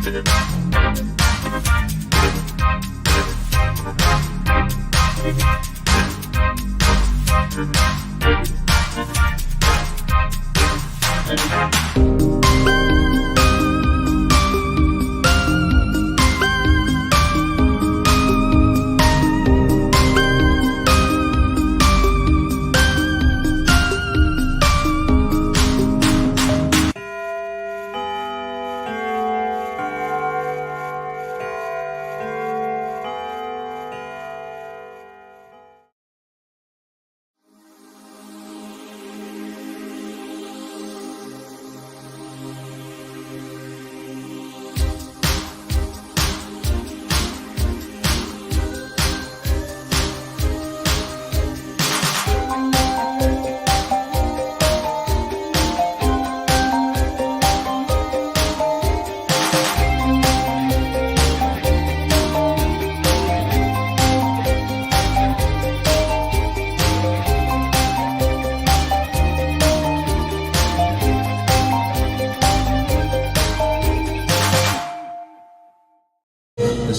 This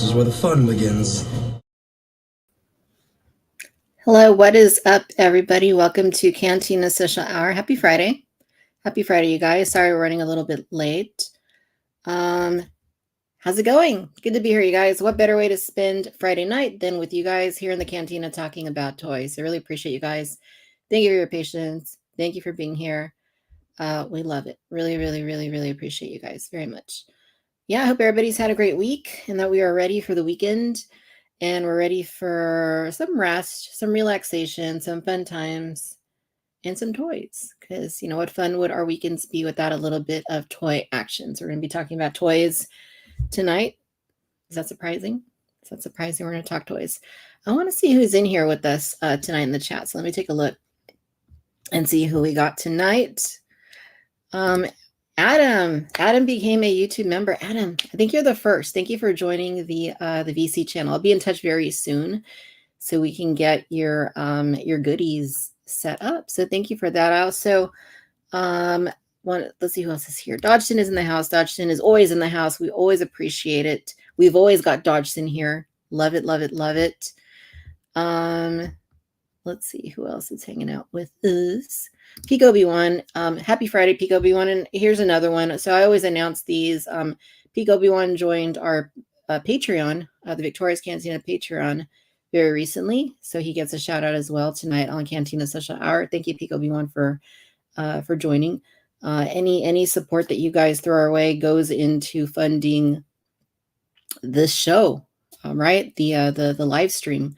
is where the fun begins. Hello, what is up, everybody? Welcome to Cantina Social Hour. Happy Friday. Happy Friday, you guys. Sorry we're running a little bit late. How's it going? Good to be here, you guys. What better way to spend Friday night than with you guys here in the Cantina talking about toys? I really appreciate you guys. Thank you for your patience. Thank you for being here. We love it. Really, really, really, really appreciate you guys very much. Yeah, I hope everybody's had a great week and that we are ready for the weekend and we're ready for some rest, some relaxation, some fun times, and some toys. Because, you know, what fun would our weekends be without a little bit of toy action? So we're going to be talking about toys tonight. Is that surprising? Is that surprising? We're going to talk toys. I want to see who's in here with us tonight in the chat. So let me take a look and see who we got tonight. Adam became a YouTube member. Adam, I think you're the first. Thank you for joining the VC channel. I'll be in touch very soon so we can get your goodies set up. So thank you for that. I also let's see who else is here. Dodgson is in the house. Dodgson is always in the house. We always appreciate it. We've always got Dodgson here. Love it, love it, love it. Let's see who else is hanging out with us. Peak Obi-Wan. Happy Friday, Peak Obi-Wan. And here's another one. So I always announce these. Peak Obi-Wan joined our Patreon, the Victoria's Cantina Patreon, very recently. So he gets a shout out as well tonight on Cantina Social Hour. Thank you, Peak Obi-Wan, for joining. Any support that you guys throw our way goes into funding this show, right? The live stream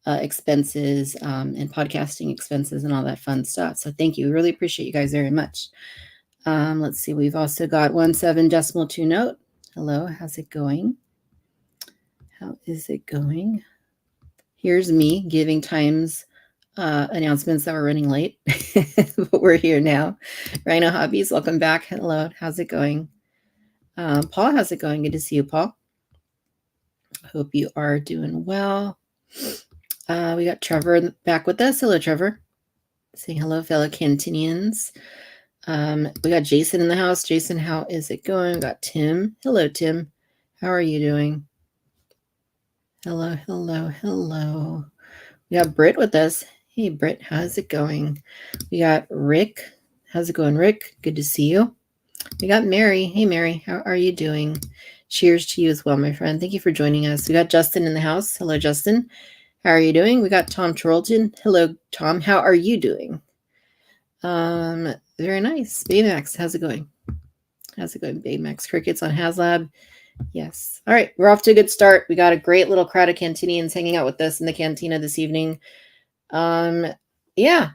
expenses and podcasting expenses and all that fun stuff. So thank you. We really appreciate you guys very much. Let's see. We've also got 17.2 note. Hello. How's it going? How is it going? Here's me giving times announcements that we're running late, but we're here now. Rhino Hobbies, welcome back. Hello. How's it going? Paul, how's it going? Good to see you, Paul. Hope you are doing well. We got Trevor back with us. Hello, Trevor. Saying hello, fellow Cantinians. We got Jason in the house. Jason, how is it going? We got Tim. Hello, Tim. How are you doing? Hello, hello, hello. We got Britt with us. Hey, Britt, how's it going? We got Rick. How's it going, Rick? Good to see you. We got Mary. Hey, Mary, how are you doing? Cheers to you as well, my friend. Thank you for joining us. We got Justin in the house. Hello, Justin. How are you doing? We got Tom Charlton. Hello, Tom. How are you doing? Very nice. Baymax, how's it going? How's it going, Baymax? Crickets on HasLab. Yes. All right. We're off to a good start. We got a great little crowd of Cantinians hanging out with us in the Cantina this evening. Yeah.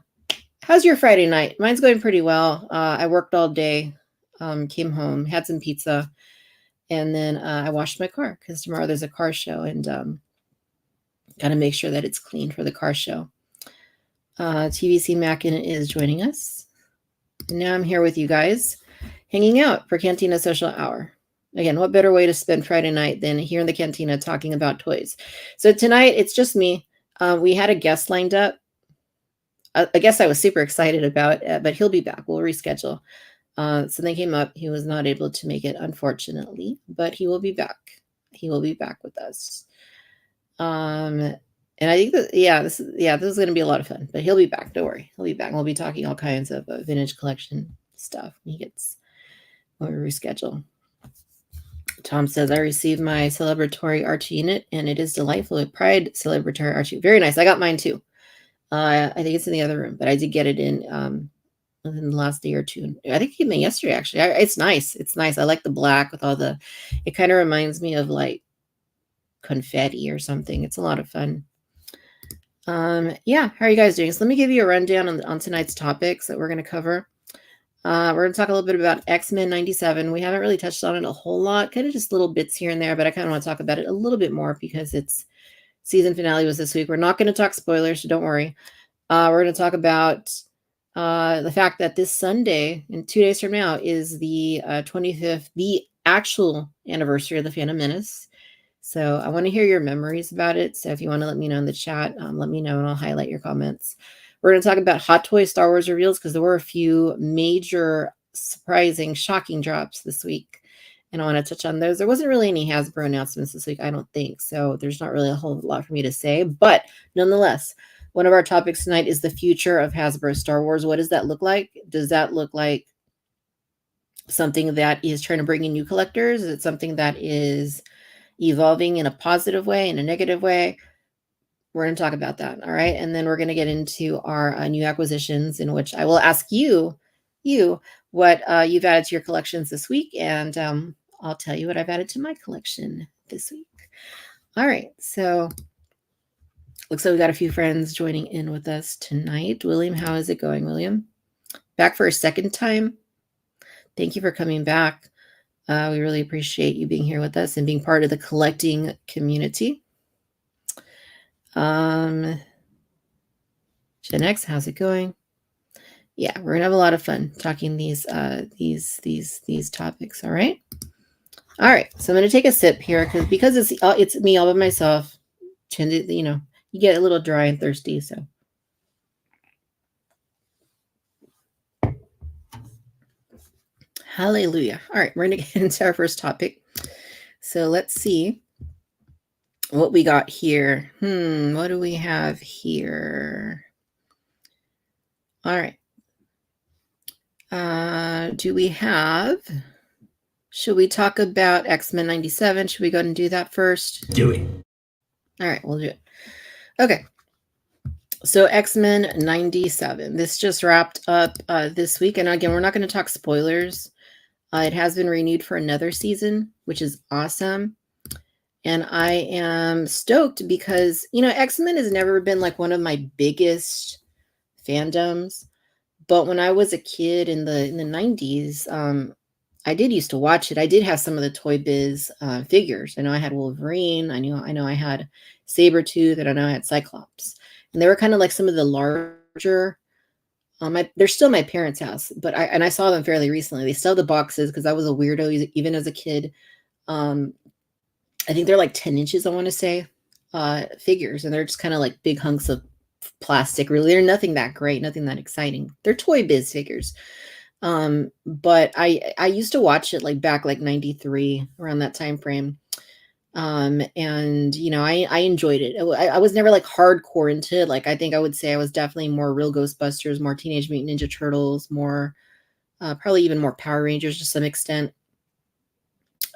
How's your Friday night? Mine's going pretty well. I worked all day, came home, had some pizza, and then I washed my car because tomorrow there's a car show and got to make sure that it's clean for the car show. TVC Mackin is joining us. And now I'm here with you guys, hanging out for Cantina Social Hour. Again, what better way to spend Friday night than here in the Cantina talking about toys? So tonight, it's just me. We had a guest lined up. A guest I was super excited about, but he'll be back. We'll reschedule. Something came up. He was not able to make it, unfortunately, but he will be back. He will be back with us. And I think that, this is going to be a lot of fun, but he'll be back. Don't worry. He'll be back. We'll be talking all kinds of vintage collection stuff when we reschedule. Tom says, I received my celebratory Archie unit, and it is delightful. A Pride celebratory Archie. Very nice. I got mine too. I think it's in the other room, but I did get it in the last day or two. I think it came in yesterday, actually. It's nice. It's nice. I like the black with all the, it kind of reminds me of like confetti or something. It's a lot of fun. How are you guys doing? So let me give you a rundown on tonight's topics that we're going to cover. We're going to talk a little bit about X-Men 97. We haven't really touched on it a whole lot, kind of just little bits here and there, but I kind of want to talk about it a little bit more because its season finale was this week. We're not going to talk spoilers, so don't worry. We're going to talk about the fact that this Sunday, in 2 days from now, is the 25th, the actual anniversary of the Phantom Menace. So I want to hear your memories about it. So if you want to let me know in the chat, let me know and I'll highlight your comments. We're going to talk about Hot Toy Star Wars reveals because there were a few major, surprising, shocking drops this week. And I want to touch on those. There wasn't really any Hasbro announcements this week, I don't think. So there's not really a whole lot for me to say. But nonetheless, one of our topics tonight is the future of Hasbro Star Wars. What does that look like? Does that look like something that is trying to bring in new collectors? Is it something that is evolving in a positive way, in a negative way? We're going to talk about that. All right. And then we're going to get into our new acquisitions, in which I will ask you what you've added to your collections this week. And I'll tell you what I've added to my collection this week. All right. So looks like we got a few friends joining in with us tonight. William, how is it going, William? Back for a second time. Thank you for coming back. We really appreciate you being here with us and being part of the collecting community. Gen X, how's it going? Yeah, we're gonna have a lot of fun talking these topics. All right. So I'm gonna take a sip here because it's me all by myself. You get a little dry and thirsty. So. Hallelujah. All right, we're going to get into our first topic. So let's see what we got here. What do we have here? All right. Should we talk about X-Men 97? Should we go ahead and do that first? Do it. All right, we'll do it. Okay. So X-Men 97. This just wrapped up this week. And again, we're not going to talk spoilers. It has been renewed for another season, which is awesome. And I am stoked because, X-Men has never been like one of my biggest fandoms. But when I was a kid in the 90s, I did used to watch it. I did have some of the Toy Biz figures. I know I had Wolverine. I know I had Sabretooth, and I know I had Cyclops. And they were kind of like some of the larger. They're still my parents' house, but I saw them fairly recently. They still have the boxes because I was a weirdo even as a kid. I think they're like 10 inches, I want to say, figures, and they're just kind of like big hunks of plastic. Really, they're nothing that great, nothing that exciting. They're Toy Biz figures. But I used to watch it like back like 93, around that time frame. And I enjoyed it. I was never like hardcore into it. Like, I think I would say I was definitely more Real Ghostbusters, more Teenage Mutant Ninja Turtles, more probably even more Power Rangers to some extent.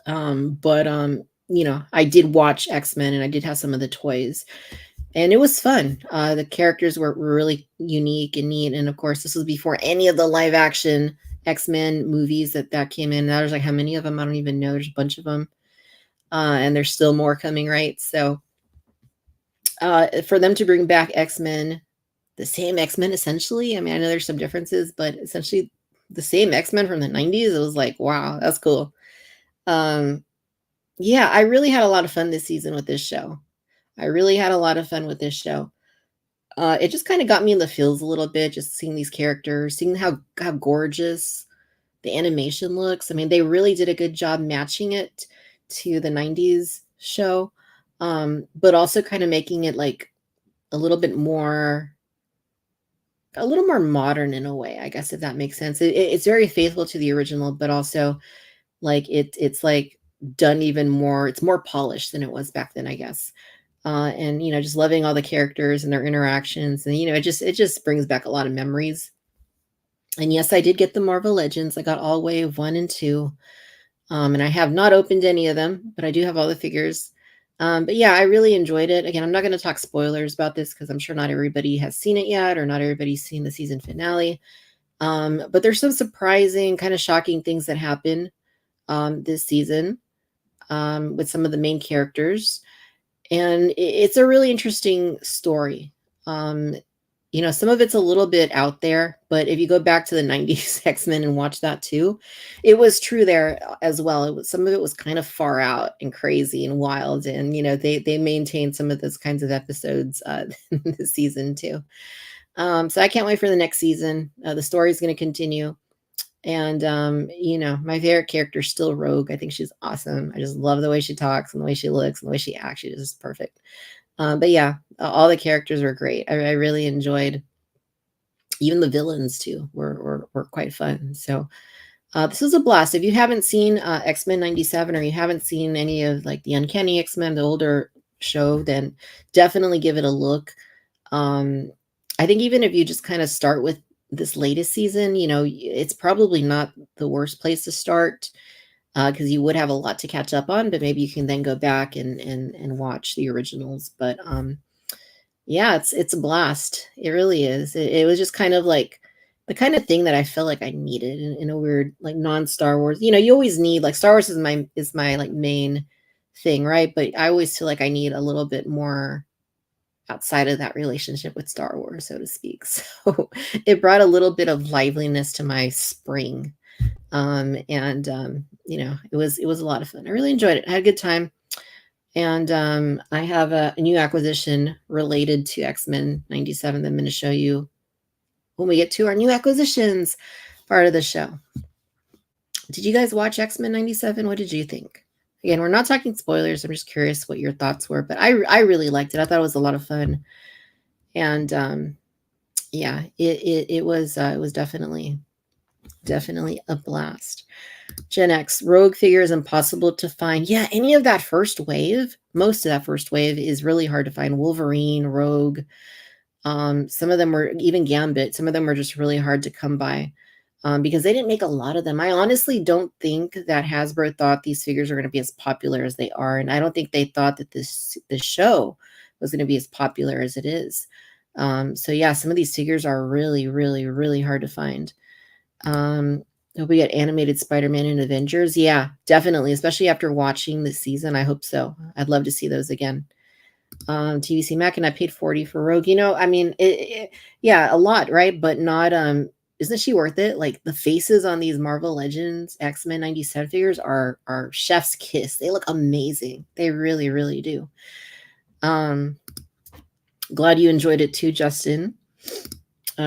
But I did watch X-Men, and I did have some of the toys, and it was fun. The characters were really unique and neat. And of course, this was before any of the live action X-Men movies that came in. There's like, how many of them? I don't even know. There's a bunch of them. And there's still more coming, right? So for them to bring back X-Men, the same X-Men, essentially. I mean, I know there's some differences, but essentially the same X-Men from the 90s. It was like, wow, that's cool. I really had a lot of fun this season with this show. It just kind of got me in the feels a little bit, just seeing these characters, seeing how gorgeous the animation looks. I mean, they really did a good job matching it to the 90s show, but also kind of making it like a little bit more a little more modern in a way, I guess, if that makes sense. It's very faithful to the original, but also like it's like done even more. It's more polished than it was back then, I guess. And just loving all the characters and their interactions, and it just brings back a lot of memories. And yes, I did get the Marvel Legends. I got all wave 1 and 2. And I have not opened any of them, but I do have all the figures. But yeah, I really enjoyed it. Again, I'm not going to talk spoilers about this because I'm sure not everybody has seen it yet, or not everybody's seen the season finale. But there's some surprising, kind of shocking things that happen this season with some of the main characters. And it's a really interesting story. Um, some of it's a little bit out there, but if you go back to the 90s X-Men and watch that too, it was true there as well. Some of it was kind of far out and crazy and wild. And, they maintained some of those kinds of episodes this season too. So I can't wait for the next season. The story is going to continue. And, my favorite character is still Rogue. I think she's awesome. I just love the way she talks and the way she looks and the way she acts. She's just perfect. But yeah, all the characters were great. I really enjoyed, even the villains too were quite fun. So this was a blast. If you haven't seen X-Men 97, or you haven't seen any of like the Uncanny X-Men, the older show, then definitely give it a look. I think even if you just kind of start with this latest season, it's probably not the worst place to start, because you would have a lot to catch up on, but maybe you can then go back and watch the originals. But yeah, it's a blast. It really is. It was just kind of like the kind of thing that I felt like I needed in a weird, like, non-Star Wars. You always need, like, Star Wars is my like main thing, right? But I always feel like I need a little bit more outside of that relationship with Star Wars, so to speak. So it brought a little bit of liveliness to my spring. And it was a lot of fun. I really enjoyed it. I had a good time. And I have a new acquisition related to X-Men 97 that I'm going to show you when we get to our new acquisitions part of the show. Did you guys watch X-Men 97? What did you think? Again, we're not talking spoilers. I'm just curious what your thoughts were, but I really liked it. I thought it was a lot of fun. And yeah, it was definitely a blast. Gen X, Rogue figure is impossible to find. Yeah, any of that first wave, most of that first wave is really hard to find. Wolverine, Rogue, some of them were, even Gambit, some of them were just really hard to come by, because they didn't make a lot of them. I honestly don't think that Hasbro thought these figures are going to be as popular as they are, and I don't think they thought that this show was going to be as popular as it is. So yeah, some of these figures are really, really, really hard to find. Hope we get animated Spider-Man and Avengers. Yeah, definitely. Especially after watching this season. I hope so. I'd love to see those again. TVC Mac, and I paid $40 for Rogue. I mean, yeah, a lot, right? But not, isn't she worth it? Like, the faces on these Marvel Legends X-Men 97 figures are chef's kiss. They look amazing. They really, really do. Glad you enjoyed it too, Justin.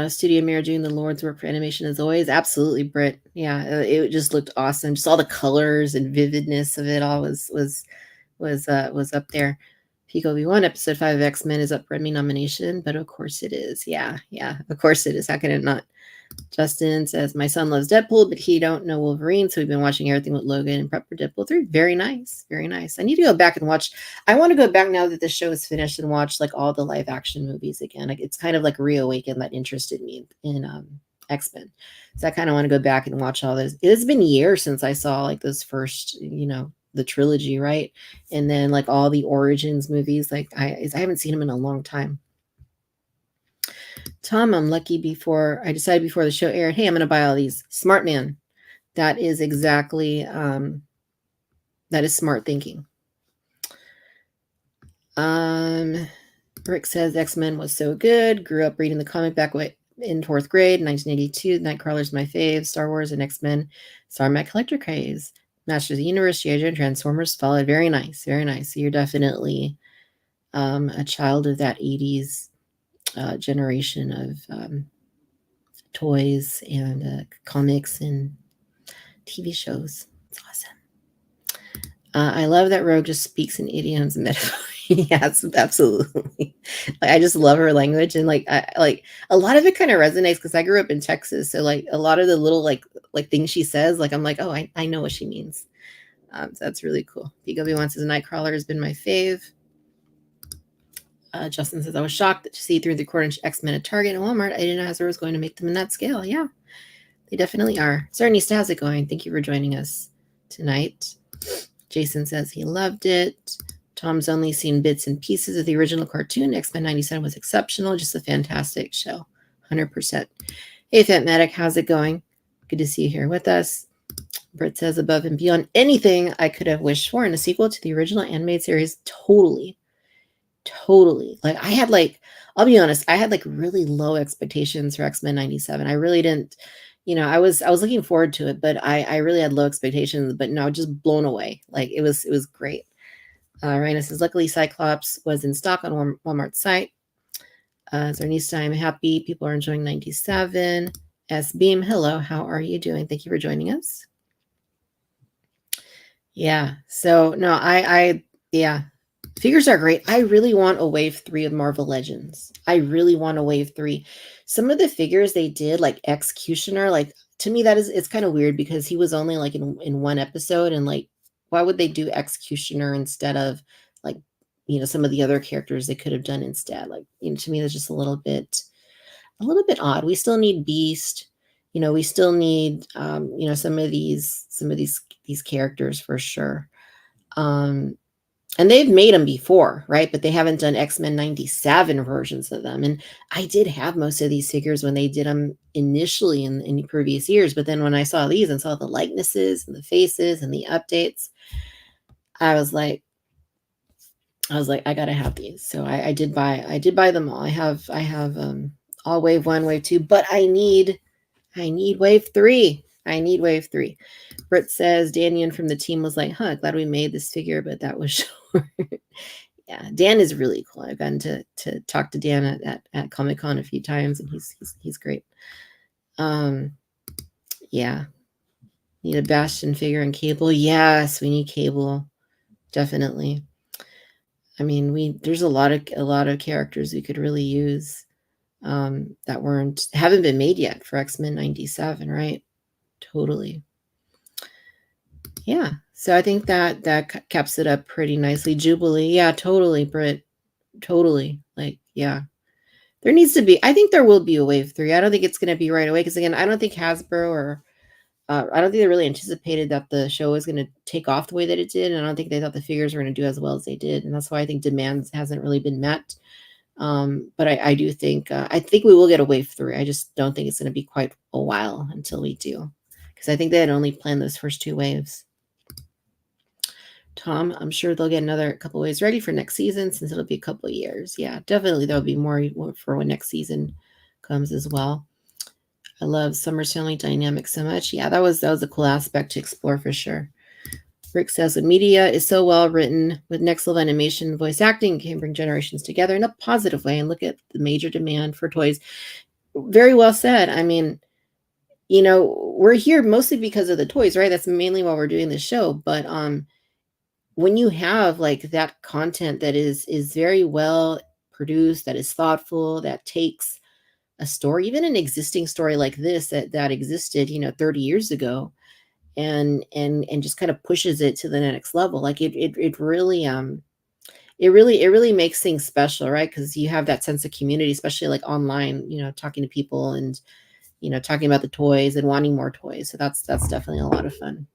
Studio Mirror doing the Lord's work for animation as always. Absolutely, Britt. Yeah, it just looked awesome. Just all the colors and vividness of it all was up there. Pico V1 episode 5 of X-Men is up for Emmy nomination, but of course it is. Yeah, of course it is. How can it not? Justin says, my son loves Deadpool, but he don't know Wolverine, so we've been watching everything with Logan and prep for Deadpool 3. Very nice. Very nice. I need to go back and watch. I want to go back now that the show is finished and watch like all the live action movies again. Like, it's kind of like reawakened that interest in me in X-Men. So I kind of want to go back and watch all those. It's been years since I saw like those first, the trilogy, right? And then like all the Origins movies. Like I haven't seen them in a long time. Tom, I'm lucky I decided before the show aired, hey, I'm going to buy all these. Smart man. That is exactly, that is smart thinking. Rick says X-Men was so good. Grew up reading the comic back in 4th grade, 1982. Nightcrawler's my fave. Star Wars and X-Men. Star my collector craze. Masters of the Universe, G.I. Joe, and Transformers followed. Very nice. Very nice. So you're definitely a child of that 80s generation of toys and comics and TV shows. It's awesome. I love that Rogue just speaks in idioms and metaphors. Yes, absolutely. I just love her language, and like I like a lot of it kind of resonates because I grew up in Texas. So like a lot of the little like things she says, like I'm like, oh, I know what she means. So that's really cool. PW wants says Nightcrawler has been my fave. Justin says I was shocked to see through the Cornish X-Men at Target and Walmart. I didn't know Hasbro was going to make them in that scale. Yeah, they definitely are. Sarnista, how's it going? Thank you for joining us tonight. Jason says he loved it. Tom's only seen bits and pieces of the original cartoon. X-Men 97 was exceptional. Just a fantastic show. 100%. Hey, Fat Medic, how's it going? Good to see you here with us. Britt says above and beyond anything I could have wished for in a sequel to the original animated series. Totally. Like I had I'll be honest, I had like really low expectations for X-Men 97. I really didn't, I was looking forward to it, but I really had low expectations, but no, just blown away. Like it was great. Raina says, luckily Cyclops was in stock on Walmart's site. Zarnista, I'm happy people are enjoying 97. S Beam, hello, how are you doing? Thank you for joining us. Yeah. So no, yeah. Figures are great. I really want a wave 3 of Marvel Legends. I really want a wave 3. Some of the figures they did, like Executioner, like to me it's kind of weird because he was only like in one episode, and like why would they do Executioner instead of like some of the other characters they could have done instead? Like, to me that's just a little bit odd. We still need Beast. We still need some of these characters for sure. And they've made them before, right? But they haven't done X-Men 97 versions of them. And I did have most of these figures when they did them initially in previous years. But then when I saw these and saw the likenesses and the faces and the updates, I was like, I gotta have these. So I did buy them all. I have all wave 1, wave 2, but I need wave 3. I need wave 3. Britt says Danian from the team was like, glad we made this figure, but that was short. Yeah, Dan is really cool. I've gotten to talk to Dan at Comic-Con a few times, and he's great. Yeah. Need a Bastion figure and Cable. Yes, we need Cable. Definitely. I mean, there's a lot of characters we could really use that haven't been made yet for X-Men 97, right? Totally. Yeah. So I think that caps it up pretty nicely. Jubilee. Yeah, totally, Britt. Totally. Like, yeah. There needs to be, I think there will be a wave 3. I don't think it's going to be right away. Because again, I don't think Hasbro or I don't think they really anticipated that the show was going to take off the way that it did. And I don't think they thought the figures were going to do as well as they did. And that's why I think demand hasn't really been met. But I do think, I think we will get a wave 3. I just don't think it's going to be quite a while until we do. Because I think they had only planned those first 2 waves. Tom, I'm sure they'll get another couple waves ready for next season since it'll be a couple of years. Yeah, definitely there'll be more for when next season comes as well. I love Summer's family dynamic so much. Yeah, that was a cool aspect to explore for sure. Rick says the media is so well written with next level animation, voice acting can bring generations together in a positive way. And look at the major demand for toys. Very well said. I mean, we're here mostly because of the toys, right? That's mainly why we're doing this show. But when you have like that content that is very well produced, that is thoughtful, that takes a story, even an existing story like this that existed 30 years ago, and just kind of pushes it to the next level, like it really it really makes things special, right? Because you have that sense of community, especially like online, talking to people and talking about the toys and wanting more toys. So that's definitely a lot of fun.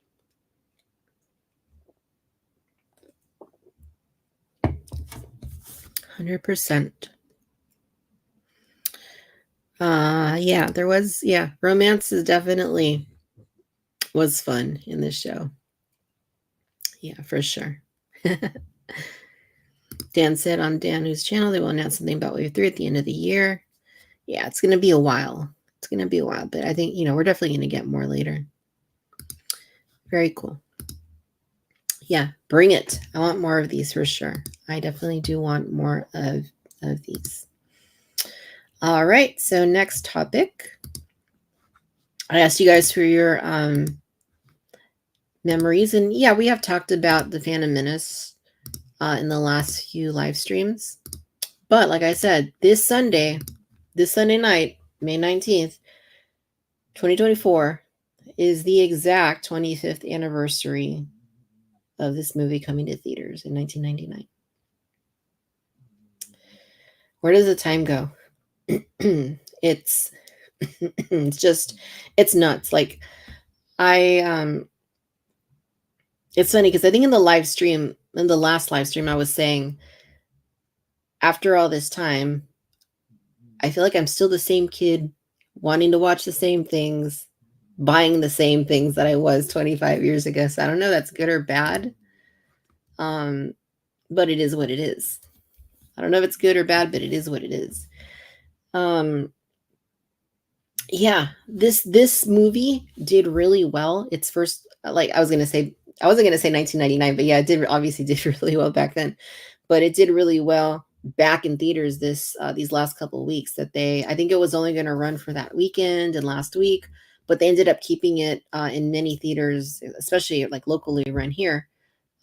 100%. Yeah, there was, romance is definitely was fun in this show. Yeah, for sure. Dan said on Danu's channel they will announce something about wave 3 at the end of the year. Yeah, it's going to be a while. But I think, we're definitely going to get more later. Very cool. Yeah, bring it. I want more of these for sure. I definitely do want more of these. All right, so next topic. I asked you guys for your memories, and yeah, we have talked about the Phantom Menace in the last few live streams. But like I said, this Sunday night, May 19th, 2024, is the exact 25th anniversary of this movie coming to theaters in 1999. Where does the time go? it's it's nuts. Like it's funny because I think in the last live stream, I was saying, after all this time, I feel like I'm still the same kid wanting to watch the same things, buying the same things that I was 25 years ago. So I don't know if that's good or bad. But it is what it is. I don't know if it's good or bad, but it is what it is. Yeah, this movie did really well. Its first, like I wasn't gonna say 1999, but yeah, it did obviously did really well back then. But it did really well back in theaters these last couple of weeks. I think it was only going to run for that weekend and last week, but they ended up keeping it in many theaters, especially like locally around here,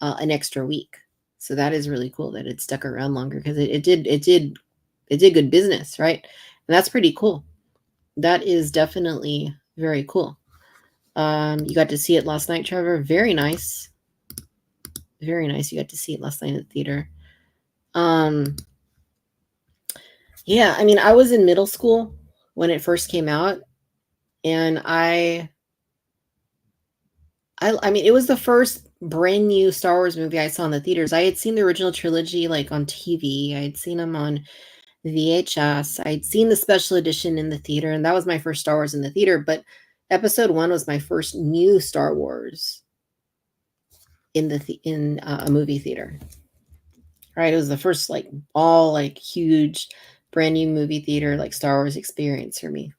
an extra week. So that is really cool that it stuck around longer, because it did good business, right? And that's pretty cool. That is definitely very cool. You got to see it last night, Trevor. Very nice. Very nice. You got to see it last night at the theater. Yeah, I mean, I was in middle school when it first came out, and I mean, it was the first brand new Star Wars movie I saw in the theaters. I had seen the original trilogy like on TV. I had seen them on VHS. I'd seen the special edition in the theater, and that was my first Star Wars in the theater. But Episode 1 was my first new Star Wars in a movie theater. Right? It was the first like all like huge brand new movie theater like Star Wars experience for me.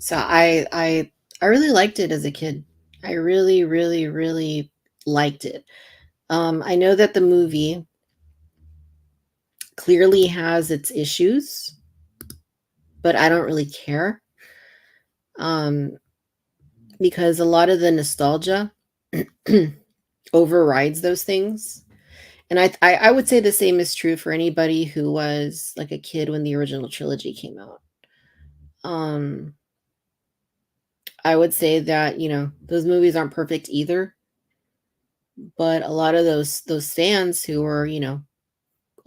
So I really liked it as a kid. I really, really, really liked it. I know that the movie clearly has its issues, but I don't really care. Because a lot of the nostalgia overrides those things. And I would say the same is true for anybody who was like a kid when the original trilogy came out. I would say that, those movies aren't perfect either. But a lot of those fans who were,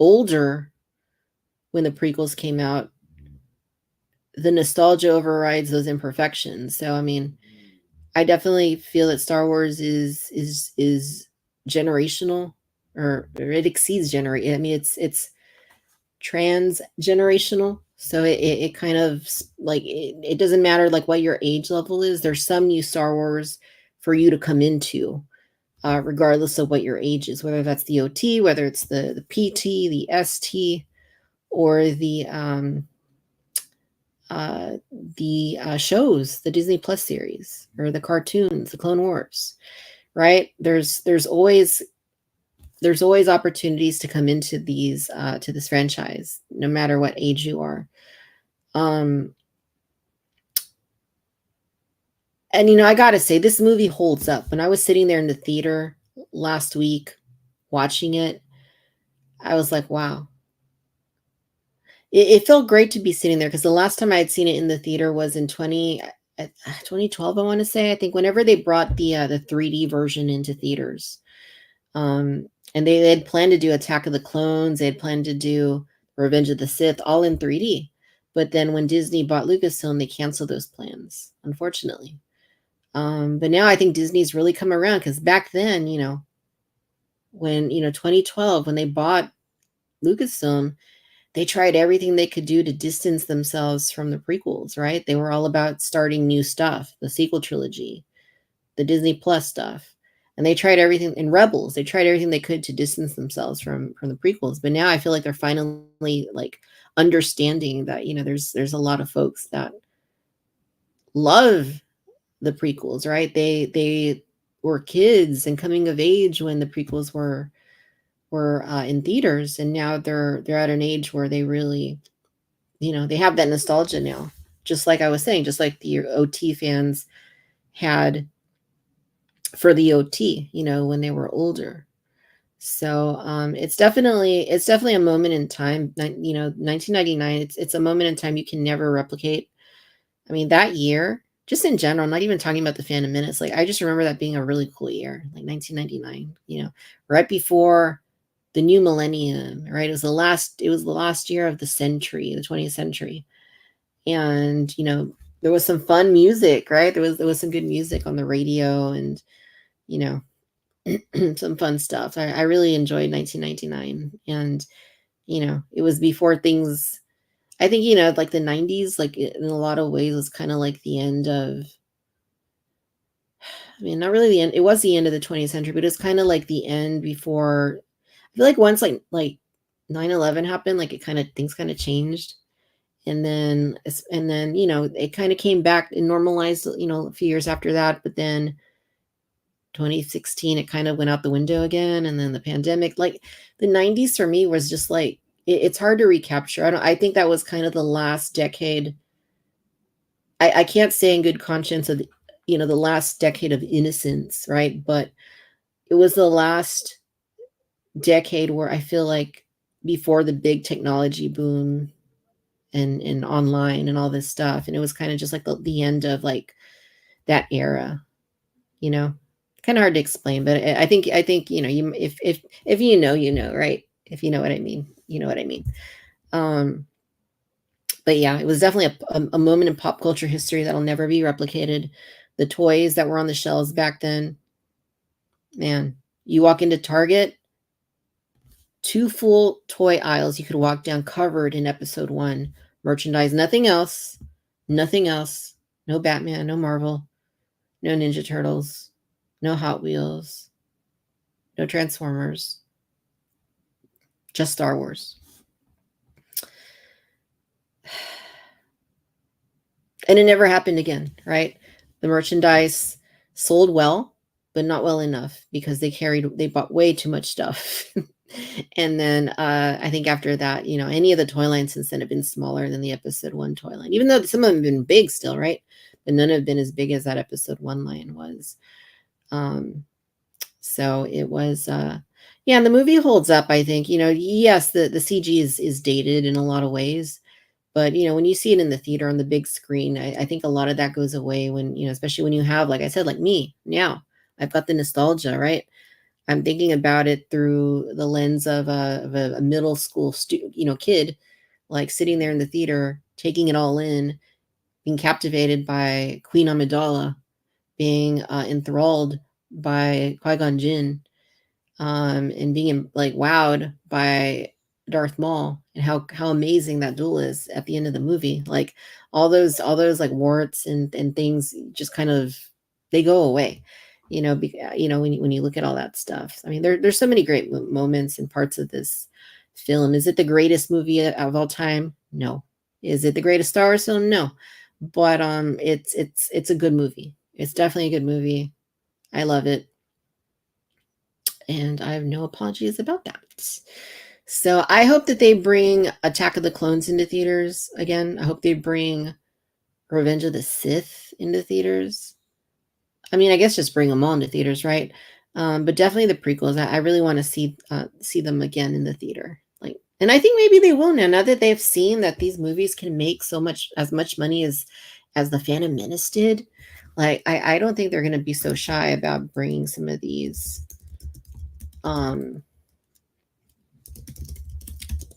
older when the prequels came out, the nostalgia overrides those imperfections. So I mean, I definitely feel that Star Wars is generational, or it exceeds generate. I mean, it's transgenerational. So it kind of like it doesn't matter like what your age level is. There's some new Star Wars for you to come into, regardless of what your age is, whether that's the OT, whether it's the PT, the ST, or the shows, the Disney Plus series, or the cartoons, the Clone Wars, right? There's always opportunities to come into these to this franchise, no matter what age you are. And I gotta say, this movie holds up. When I was sitting there in the theater last week watching it, I was like, wow. It felt great to be sitting there, because the last time I had seen it in the theater was in 2012, I want to say. I think whenever they brought the 3D version into theaters. And they had planned to do Attack of the Clones. They had planned to do Revenge of the Sith, all in 3D. But then when Disney bought Lucasfilm, they canceled those plans, unfortunately. But now I think Disney's really come around, because back then, when, 2012, when they bought Lucasfilm, they tried everything they could do to distance themselves from the prequels, right? They were all about starting new stuff, the sequel trilogy, the Disney Plus stuff. And they tried everything in Rebels. They tried everything they could to distance themselves from the prequels. But now I feel like they're finally like understanding that, there's a lot of folks that love the prequels, right? They were kids and coming of age when the prequels were in theaters, and now they're at an age where they really, they have that nostalgia now. Just like I was saying, just like the OT fans had for the OT, you know, when they were older. So it's definitely a moment in time. You know, 1999. It's a moment in time you can never replicate. I mean, that year, just in general, not even talking about the Phantom Menace. Like, I just remember that being a really cool year, like 1999. You know, right before the new millennium. Right, it was the last year of the century, the 20th century, and you know, there was some fun music. Right, there was some good music on the radio, and you know, some fun stuff. I really enjoyed 1999. And, you know, it was before things, I think, you know, like the 90s, like in a lot of ways was kind of like the end of, I mean, not really the end. It was the end of the 20th century, but it's kind of like the end before, I feel like once like 9/11 happened, like it kind of, things kind of changed. And then, you know, it kind of came back and normalized, you know, a few years after that. But then 2016, it kind of went out the window again. And then the pandemic, like the 90s for me was just like, it's hard to recapture. I think that was kind of the last decade. I can't say in good conscience of, you know, the last decade of innocence, right? But it was the last decade where I feel like before the big technology boom and online and all this stuff. And it was kind of just like the end of like that era, you know, kind of hard to explain, but I think, you know, you, if you know, you know, right? If you know what I mean, you know what I mean. Um, but yeah, it was definitely a moment in pop culture history that'll never be replicated. The toys that were on the shelves back then, man, you walk into Target, 2 full toy aisles you could walk down covered in episode 1 merchandise, nothing else, nothing else. No Batman, no Marvel, no Ninja Turtles, no Hot Wheels, no Transformers, just Star Wars. And it never happened again, right? The merchandise sold well, but not well enough because they bought way too much stuff. And then I think after that, you know, any of the toy lines since then have been smaller than the episode 1 toy line, even though some of them have been big still, right? But none have been as big as that episode 1 line was. So it was, yeah, and the movie holds up, I think. You know, yes, the CG is dated in a lot of ways, but you know, when you see it in the theater on the big screen, I think a lot of that goes away when, you know, especially when you have, like I said, like me now, I've got the nostalgia, right? I'm thinking about it through the lens of a middle school you know, kid, like sitting there in the theater, taking it all in, being captivated by Queen Amidala, being enthralled by Qui-Gon Jinn, and being like wowed by Darth Maul and how amazing that duel is at the end of the movie. Like all those like warts and things just kind of, they go away. You know, you know, when you look at all that stuff. I mean, there's so many great moments and parts of this film. Is it the greatest movie of all time? No. Is it the greatest Star Wars film? No. But it's a good movie. It's definitely a good movie. I love it. And I have no apologies about that. So I hope that they bring Attack of the Clones into theaters again. I hope they bring Revenge of the Sith into theaters. I mean, I guess just bring them all into theaters, right? But definitely the prequels. I really want to see them again in the theater. Like, and I think maybe they will now that they've seen that these movies can make as much money as the Phantom Menace did. Like, I don't think they're going to be so shy about bringing some of these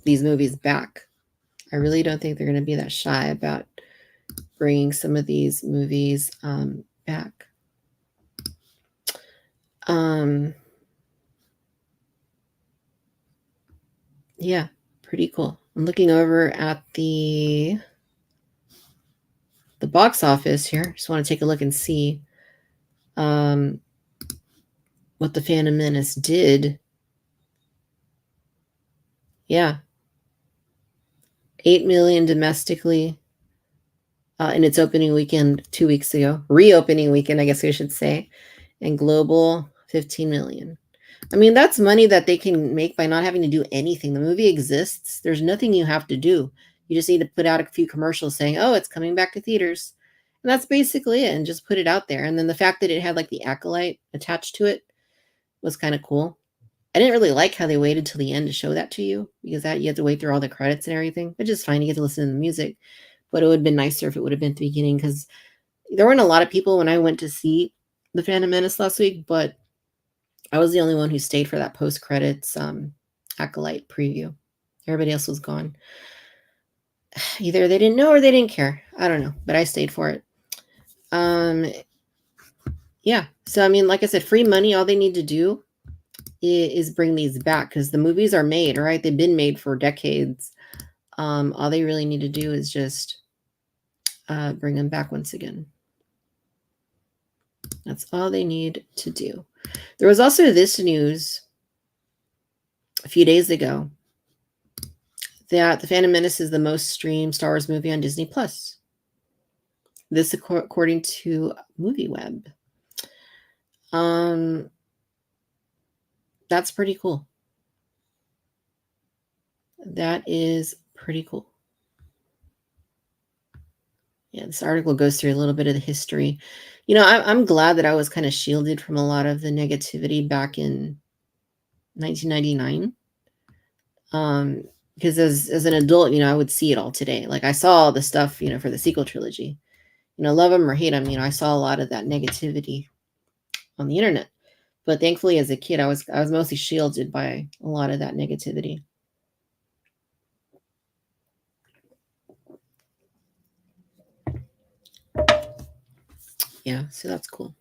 movies back. I really don't think they're going to be that shy about bringing some of these movies back. Yeah, pretty cool. I'm looking over at the box office here. Just want to take a look and see what the Phantom Menace did. Yeah, 8 million domestically in its opening weekend 2 weeks ago. Reopening weekend, I guess I should say. And global, 15 million. I mean, that's money that they can make by not having to do anything. The movie exists. There's nothing you have to do. You just need to put out a few commercials saying, oh, it's coming back to theaters. And that's basically it, and just put it out there. And then the fact that it had like the acolyte attached to it was kind of cool. I didn't really like how they waited till the end to show that to you, because that you have to wait through all the credits and everything. But just fine, you get to listen to the music. But it would have been nicer if it would have been at the beginning, because there weren't a lot of people when I went to see The Phantom Menace last week, but I was the only one who stayed for that post credits acolyte preview. Everybody else was gone. Either they didn't know or they didn't care. I don't know, but I stayed for it. Yeah. So I mean, like I said, free money. All they need to do is bring these back, because the movies are made, right? They've been made for decades. All they really need to do is just bring them back once again. That's all they need to do. There was also this news a few days ago that The Phantom Menace is the most streamed Star Wars movie on Disney Plus. This according to MovieWeb. That's pretty cool. That is pretty cool. Yeah, this article goes through a little bit of the history. You know, I'm glad that I was kind of shielded from a lot of the negativity back in 1999. Because as an adult, you know, I would see it all today. Like I saw all the stuff, you know, for the sequel trilogy. You know, love them or hate them, you know, I saw a lot of that negativity on the internet. But thankfully, as a kid, I was mostly shielded by a lot of that negativity. Yeah, so that's cool.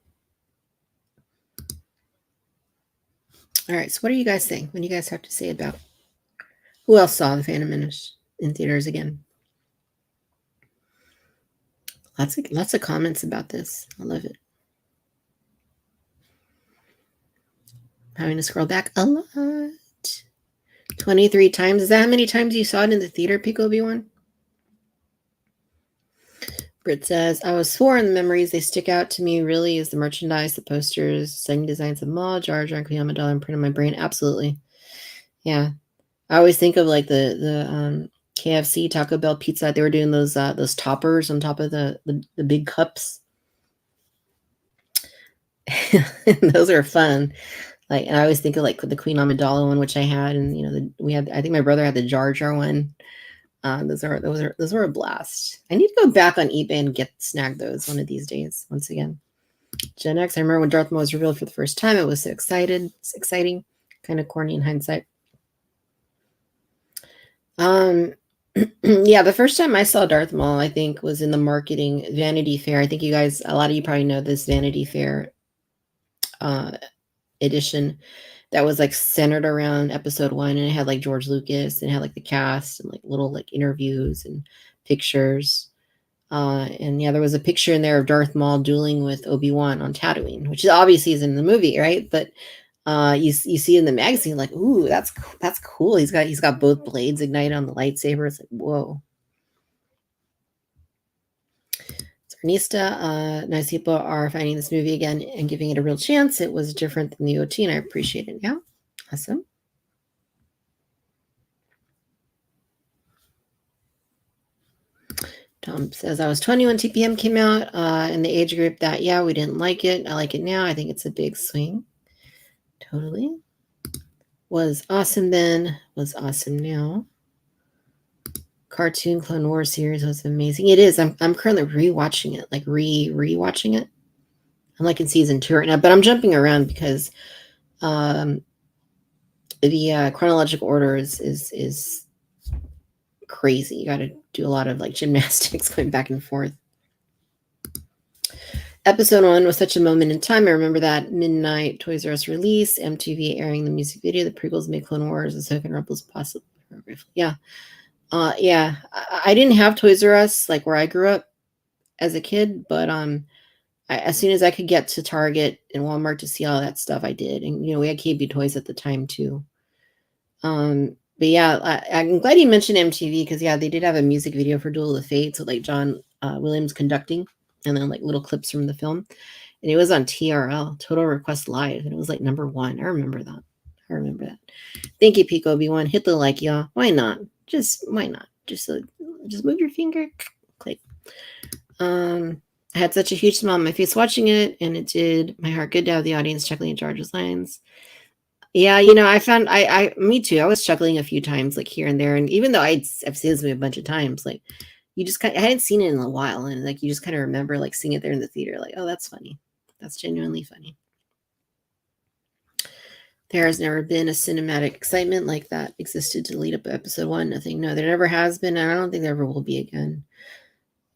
All right, so what do you guys think? What do you guys have to say about who else saw The Phantom Menace in theaters again? Lots of comments about this. I love it. Having to scroll back a lot. 23 times. Is that how many times you saw it in the theater, Pico B1? Britt says, I was sworn the memories they stick out to me really is the merchandise, the posters, setting designs of Maul, Jar Jar, and Queen Amidala imprint in my brain. Absolutely. Yeah. I always think of like the KFC Taco Bell pizza. They were doing those toppers on top of the big cups. Those are fun. Like, and I always think of like the Queen Amidala one, which I had, and you know, I think my brother had the Jar Jar one. Those were a blast. I need to go back on eBay and snag those one of these days. Once again, Gen X. I remember when Darth Maul was revealed for the first time. I was so excited. It's exciting. Kind of corny in hindsight. Yeah, the first time I saw Darth Maul, I think, was in the marketing Vanity Fair. I think a lot of you probably know this Vanity Fair edition that was like centered around episode 1, and it had like George Lucas and had like the cast and like little like interviews and pictures. And yeah, there was a picture in there of Darth Maul dueling with Obi-Wan on Tatooine, which obviously is in the movie, right? But you see in the magazine, like, ooh, that's cool. He's got both blades ignited on the lightsaber. It's like, whoa. Ernesta, nice people are finding this movie again and giving it a real chance. It was different than the OT, and I appreciate it. Yeah, awesome. Tom says, I was 20 when TPM came out in the age group that, yeah, we didn't like it. I like it now. I think it's a big swing. Totally. Was awesome then, was awesome now. Cartoon Clone Wars series was amazing. It is. I'm currently rewatching it, like rewatching it. I'm like in season 2 right now, but I'm jumping around because the chronological order is crazy. You got to do a lot of like gymnastics going back and forth. Episode 1 was such a moment in time. I remember that midnight Toys R Us release, MTV airing the music video, the prequels made Clone Wars, and Ahsoka and Rebels possible. Yeah. Yeah. I didn't have Toys R Us like where I grew up as a kid, but as soon as I could get to Target and Walmart to see all that stuff, I did. And you know, we had KB Toys at the time too. But yeah, I'm glad you mentioned MTV, because yeah, they did have a music video for Duel of the Fates with like John Williams conducting, and then like little clips from the film, and it was on TRL, Total Request Live, and it was like #1. I remember that. Thank you, Pico B1. Hit the like, y'all. Why not? Just why not? Just move your finger, click. I I had such a huge smile on my face watching it, and it did my heart good to have the audience chuckling at George's lines. Yeah, I found me too. I was chuckling a few times, like here and there, and even though I've seen this movie a bunch of times, like you just I hadn't seen it in a while, and like you just kind of remember like seeing it there in the theater, like, oh, that's funny, that's genuinely funny. There has never been a cinematic excitement like that existed to lead up to episode 1. Nothing, no, there never has been, and I don't think there ever will be again.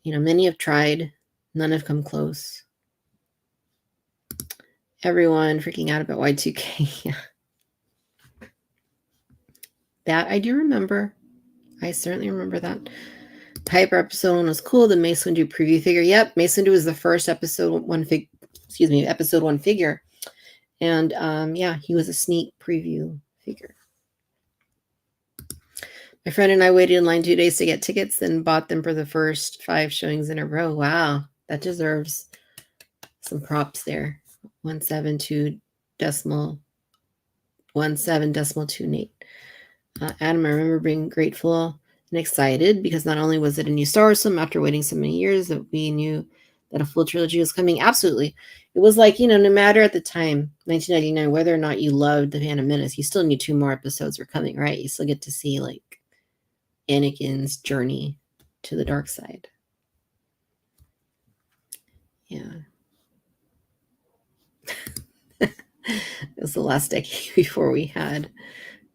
Many have tried, none have come close. Everyone freaking out about Y2K. Yeah. That I do remember. I certainly remember that. Piper episode 1 was cool. The Mace Windu preview figure. Yep, Mace Windu was the first episode 1 figure. And yeah, he was a sneak preview figure. My friend and I waited in line 2 days to get tickets, then bought them for the first 5 showings in a row. Wow, that deserves some props there. 17.2 Adam, I remember being grateful and excited because not only was it a new Star Wars film after waiting so many years, that we knew that a full trilogy was coming. Absolutely. It was like, no matter at the time, 1999, whether or not you loved The Phantom Menace, you still knew 2 more episodes were coming, right? You still get to see like Anakin's journey to the dark side. Yeah. It was the last decade before we had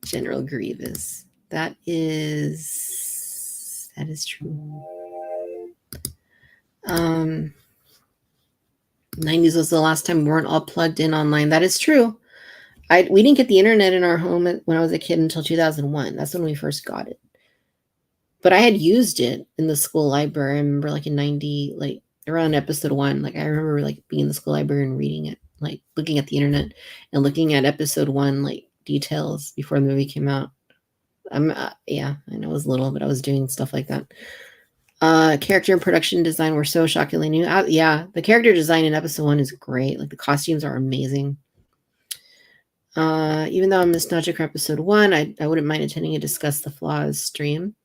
General Grievous. That is true. 90s was the last time we weren't all plugged in online. That is true. We didn't get the internet in our home when I was a kid until 2001. That's when we first got it. But I had used it in the school library. I remember like in 90, like around episode 1, like I remember like being in the school library and reading it, like looking at the internet and looking at episode 1, like details before the movie came out. Yeah, I know I was little, but I was doing stuff like that. Character and production design were so shockingly new. Yeah, the character design in episode 1 is great. Like the costumes are amazing. Even though I'm nostalgic for episode 1, I wouldn't mind attending a discuss the flaws stream.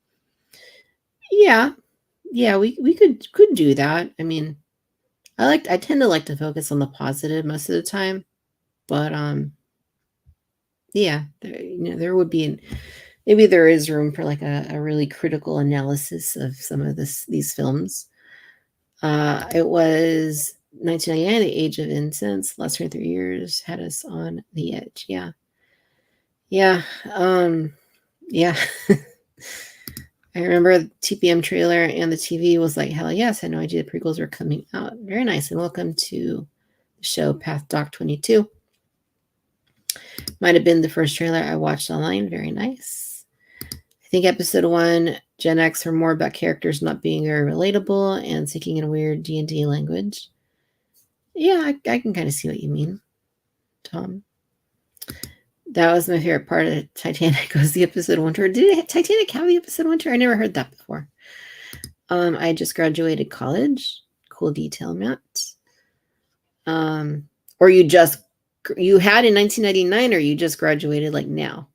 Yeah, we could do that. I mean, I tend to like to focus on the positive most of the time, but yeah, there would be maybe there is room for like a really critical analysis of some of these films. It was 1999, the age of incense. Last 23 years had us on the edge. Yeah. Yeah. Yeah. I remember the TPM trailer and the TV was like, hell yes, I had no idea the prequels were coming out. Very nice. And welcome to the show Path Doc 22. Might have been the first trailer I watched online. Very nice. I think episode 1, Gen X, are more about characters not being very relatable and speaking in a weird D&D language. Yeah, I can kind of see what you mean, Tom. That was my favorite part of Titanic was the episode 1 tour. Did Titanic have the episode 1 tour? I never heard that before. I just graduated college. Cool detail, Matt. Or you had in 1999, or you just graduated like now?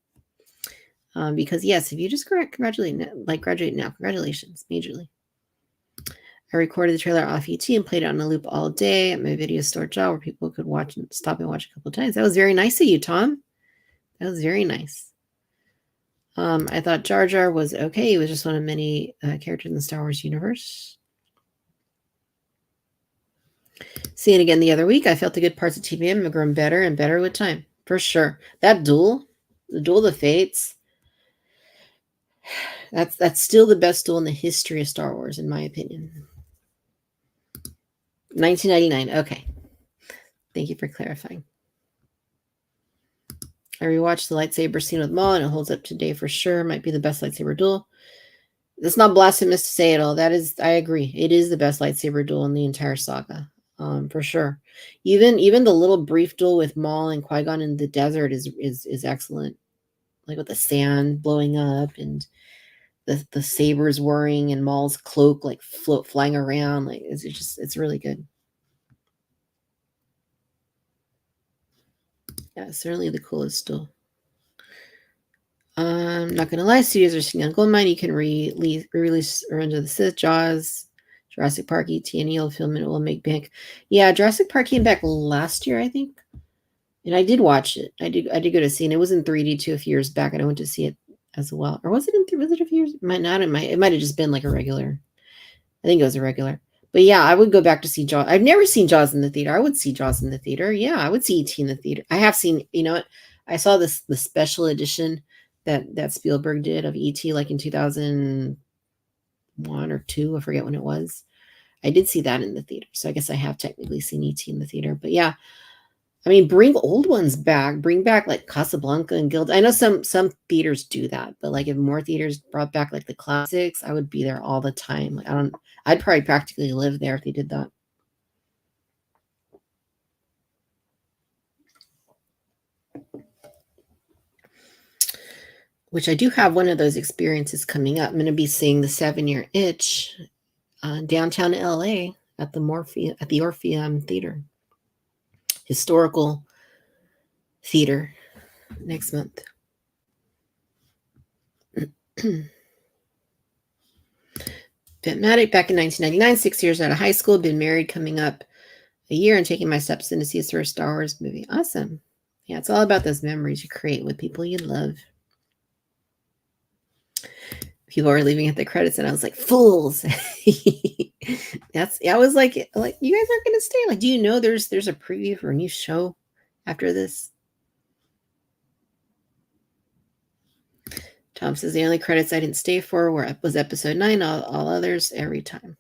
Because yes, if you just graduate now, congratulations, majorly. I recorded the trailer off ET and played it on a loop all day at my video store job where people could watch and stop and watch a couple of times. That was very nice of you, Tom. That was very nice. I thought Jar Jar was okay. He was just one of many characters in the Star Wars universe. Seeing it again the other week, I felt the good parts of TPM have grown better and better with time. For sure. That the Duel of the Fates, that's still the best duel in the history of Star Wars, in my opinion. 1999. Okay. Thank you for clarifying. I rewatched the lightsaber scene with Maul, and it holds up today for sure. Might be the best lightsaber duel. That's not blasphemous to say at all. That is, I agree. It is the best lightsaber duel in the entire saga, for sure. Even the little brief duel with Maul and Qui-Gon in the desert is excellent. Like with the sand blowing up and the sabers whirring and Maul's cloak like flying around. Like it's really good. Yeah, certainly the coolest duel. I'm not gonna lie, studios are sitting on gold mine. You can re-release Revenge of the Sith, Jaws, Jurassic Park, E.T., and Yellow film, and it will make bank. Yeah, Jurassic Park came back last year, I think. And I did watch it. I did go to see it. And it was in 3D too a few years back, and I went to see it as well. Or was it was it a few years? It might not. It might have just been like a regular. I think it was a regular. But yeah, I would go back to see Jaws. I've never seen Jaws in the theater. I would see Jaws in the theater. Yeah, I would see E.T. in the theater. I have seen, you know what? I saw the special edition that Spielberg did of E.T. like in 2001 or 2. I forget when it was. I did see that in the theater. So I guess I have technically seen E.T. in the theater. But yeah, I mean, bring old ones back. Bring back like Casablanca and Guild. I know some theaters do that, but like if more theaters brought back like the classics, I would be there all the time. Like I'd probably practically live there if they did that. Which I do have one of those experiences coming up. I'm going to be seeing the 7-Year Itch downtown LA at the Orpheum Theater. Historical theater next month. Matic back in 1999, 6 years out of high school, been married coming up a year and taking my stepson to see his first Star Wars movie. Awesome. Yeah, it's all about those memories you create with people you love. People are leaving at the credits, and I was like, fools. I was like, you guys aren't gonna stay. Like, do you know there's a preview for a new show after this? Tom says the only credits I didn't stay for was episode 9, all others every time.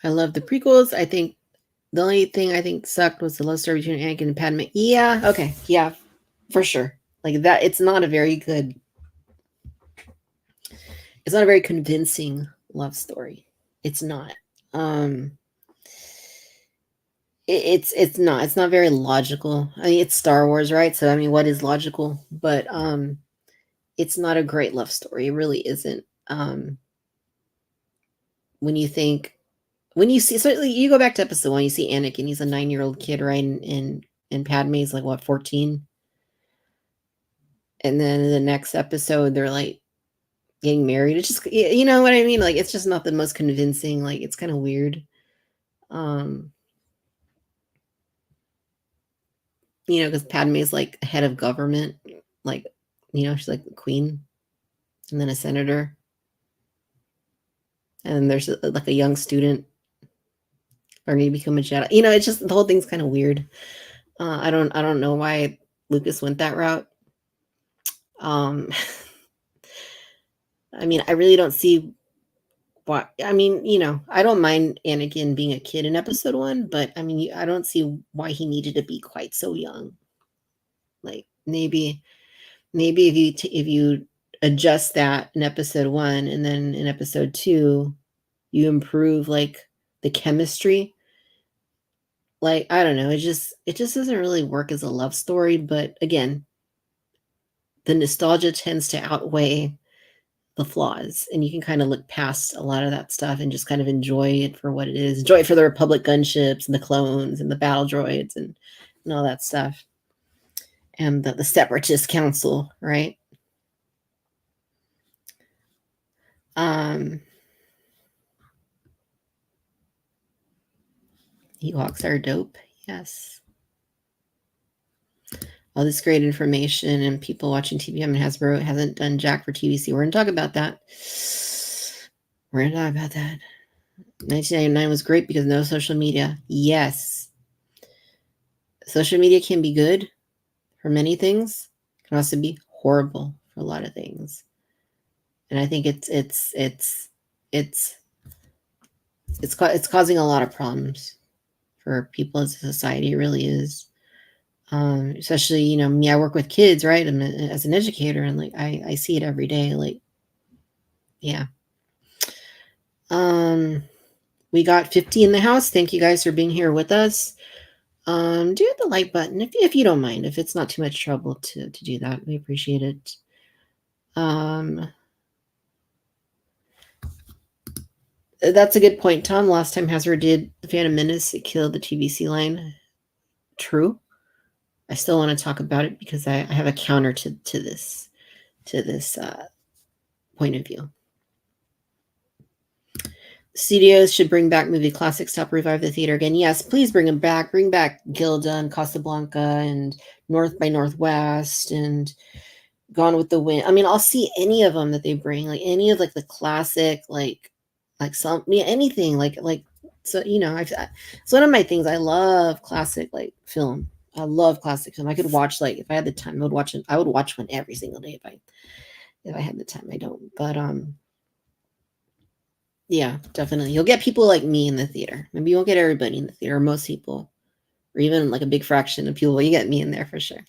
I love the prequels. I think the only thing I think sucked was the love story between Anakin and Padme. Yeah, okay, yeah, for sure. Like that, it's not a very convincing love story. It's not. It's not very logical. I mean, it's Star Wars, right? So I mean, what is logical? But it's not a great love story. It really isn't. When you see, so you go back to episode 1, you see Anakin, he's a 9-year-old kid, right? And Padme's like what, 14? And then in the next episode, they're like getting married. It's just, you know what I mean? Like, it's just not the most convincing. Like, it's kind of weird. You know, because Padme's like head of government, like, you know, she's like the queen, and then a senator, and there's like a young student learning to become a Jedi. You know, it's just the whole thing's kind of weird. I don't know why Lucas went that route. I mean, I really don't see why. I mean, you know, I don't mind Anakin being a kid in episode 1, but I mean, I don't see why he needed to be quite so young. Like maybe if you adjust that in episode 1, and then in episode 2, you improve like the chemistry. Like, I don't know, it just doesn't really work as a love story. But again, the nostalgia tends to outweigh the flaws, and you can kind of look past a lot of that stuff and just kind of enjoy it for what it is. Enjoy it for the Republic gunships and the clones and the battle droids and all that stuff. And the Separatist Council, right? Ewoks are dope. Yes. All this great information and people watching TV. I mean, Hasbro hasn't done jack for TVC. We're going to talk about that. 1999 was great because no social media. Yes. Social media can be good for many things. It can also be horrible for a lot of things. And I think it's causing a lot of problems for people as a society. It really is. Especially, you know, me, I work with kids, right? I'm as an educator, and like I see it every day. Like, yeah. We got 50 in the house. Thank you guys for being here with us. Do hit the like button if you don't mind, if it's not too much trouble to do that. We appreciate it. That's a good point, Tom. Last time Hasbro did the Phantom Menace, it killed the TVC line. True. I still want to talk about it because I have a counter to this. to this point of view. Studios should bring back movie classics to help revive the theater again. Yes, please bring them back. Bring back Gilda and Casablanca and North by Northwest and Gone with the Wind. I mean, I'll see any of them that they bring, like any of like the classic, like some anything like so it's one of my things. I love classic like film. I love classic film. I could watch like if I had the time, I would watch it. I would watch one every single day if I had the time. I don't, but yeah, definitely. You'll get people like me in the theater. Maybe you won't get everybody in the theater, or most people, or even like a big fraction of people. You get me in there for sure.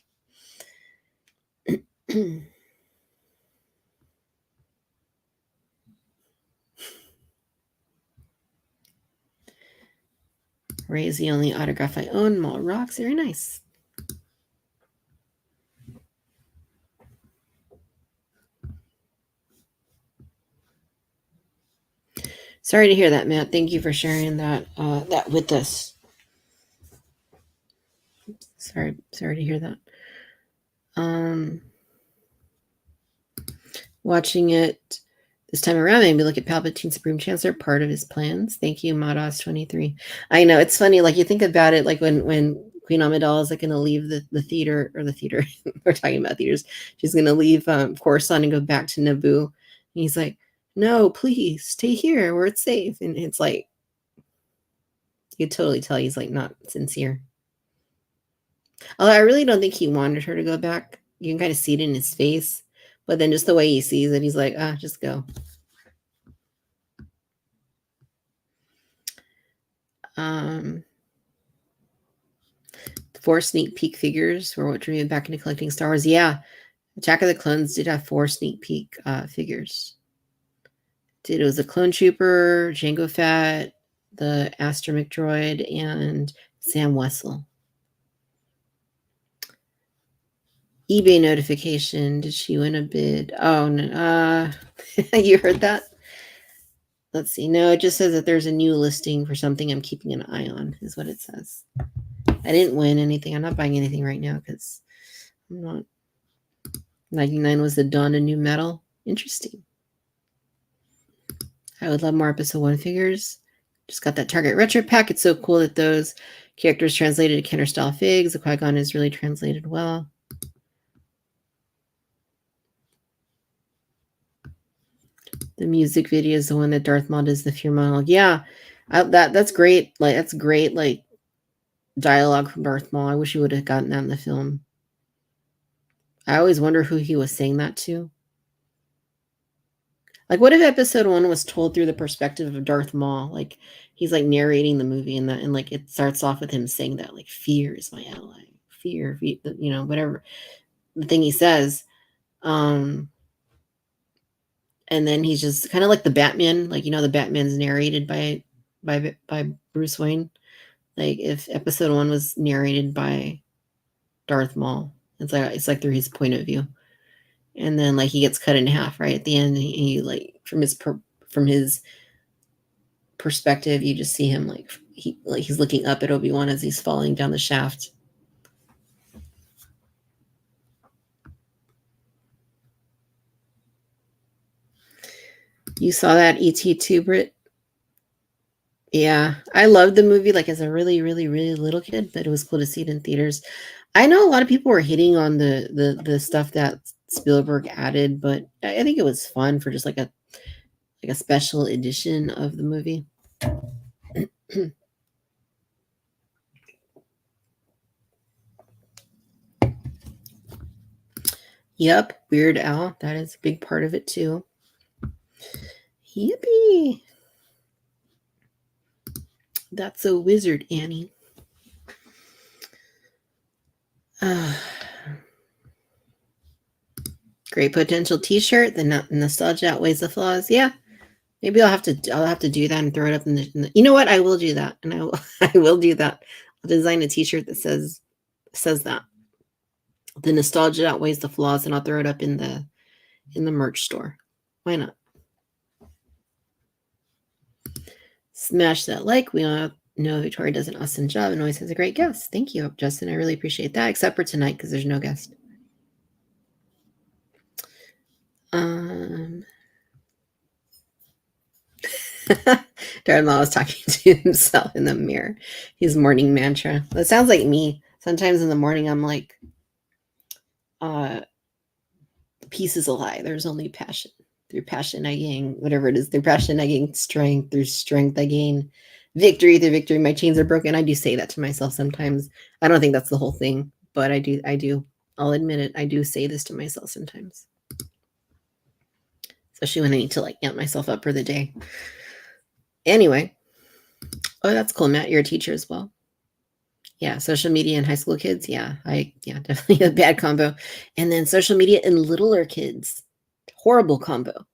Ray is the only autograph I own. Mall Rocks, very nice. Sorry to hear that, Matt. Thank you for sharing that that with us. Sorry to hear that. Watching it this time around made me look at Palpatine Supreme Chancellor, part of his plans. Thank you, Madas23. I know, it's funny, like you think about it, like when Queen Amidala is like going to leave the theater, or the theater, we're talking about theaters, she's going to leave Coruscant and go back to Naboo. And he's like, no, please stay here where it's safe. And it's like, you could totally tell he's like not sincere. Although I really don't think he wanted her to go back. You can kind of see it in his face. But then just the way he sees it, he's like, just go. Four sneak peek figures were what drew me back into collecting Star Wars. Yeah, Attack of the Clones did have 4 sneak peek figures. It was a Clone Trooper, Jango Fett, the Astromech droid, and Sam Wessel. eBay notification. Did she win a bid? Oh, no. You heard that? Let's see. No, it just says that there's a new listing for something I'm keeping an eye on, is what it says. I didn't win anything. I'm not buying anything right now because I'm not. 99 was the dawn of new metal. Interesting. I would love more episode 1 figures. Just got that Target Retro pack. It's so cool that those characters translated to Kenner style figs. The Qui-Gon is really translated well. The music video is the one that Darth Maul does the Fear monologue. Yeah, that's great. Like that's great. Like dialogue from Darth Maul. I wish he would have gotten that in the film. I always wonder who he was saying that to. Like, what if episode 1 was told through the perspective of Darth Maul? Like, he's like narrating the movie, and like it starts off with him saying that, like, fear is my ally. Fear, whatever the thing he says. And then he's just kind of like the Batman, like the Batman's narrated by Bruce Wayne. Like if episode 1 was narrated by Darth Maul, it's like through his point of view. And then like he gets cut in half right at the end. He like from his perspective, you just see him like he's looking up at Obi-Wan as he's falling down the shaft. You saw that ET too, Britt? Yeah, I loved the movie like as a really, really, really little kid, but it was cool to see it in theaters. I know a lot of people were hitting on the stuff that Spielberg added, but I think it was fun for just like a special edition of the movie. Yep, Weird Al. That is a big part of it too. Yippee! That's a wizard, Annie. Great potential T-shirt. The nostalgia outweighs the flaws. Yeah, maybe I'll have to do that and throw it up in the. You know what? I will do that, and I will do that. I'll design a T-shirt that says that. The nostalgia outweighs the flaws, and I'll throw it up in the merch store. Why not? Smash that like. We all know Victoria does an awesome job and always has a great guest. Thank you, Justin. I really appreciate that, except for tonight because there's no guest. Darth was talking to himself in the mirror. His morning mantra. That sounds like me. Sometimes in the morning, I'm like, peace is a lie. There's only passion. Through passion, I gain whatever it is. Through passion, I gain strength. Through strength, I gain victory. Through victory, my chains are broken. I do say that to myself sometimes. I don't think that's the whole thing, but I do. I'll admit it. I do say this to myself sometimes, especially when I need to like amp myself up for the day. Anyway, oh, that's cool, Matt. You're a teacher as well. Yeah, social media and high school kids. Yeah, definitely a bad combo. And then social media and littler kids, horrible combo.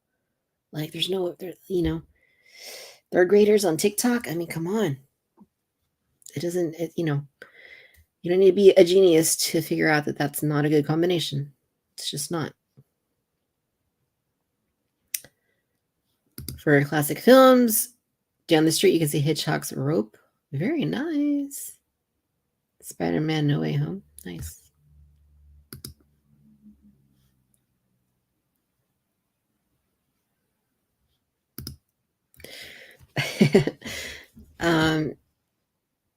Like there's no, third graders on TikTok. I mean, come on. It doesn't, you don't need to be a genius to figure out that that's not a good combination. It's just not. For classic films, down the street you can see Hitchcock's Rope. Very nice. Spider-Man No Way Home. Nice.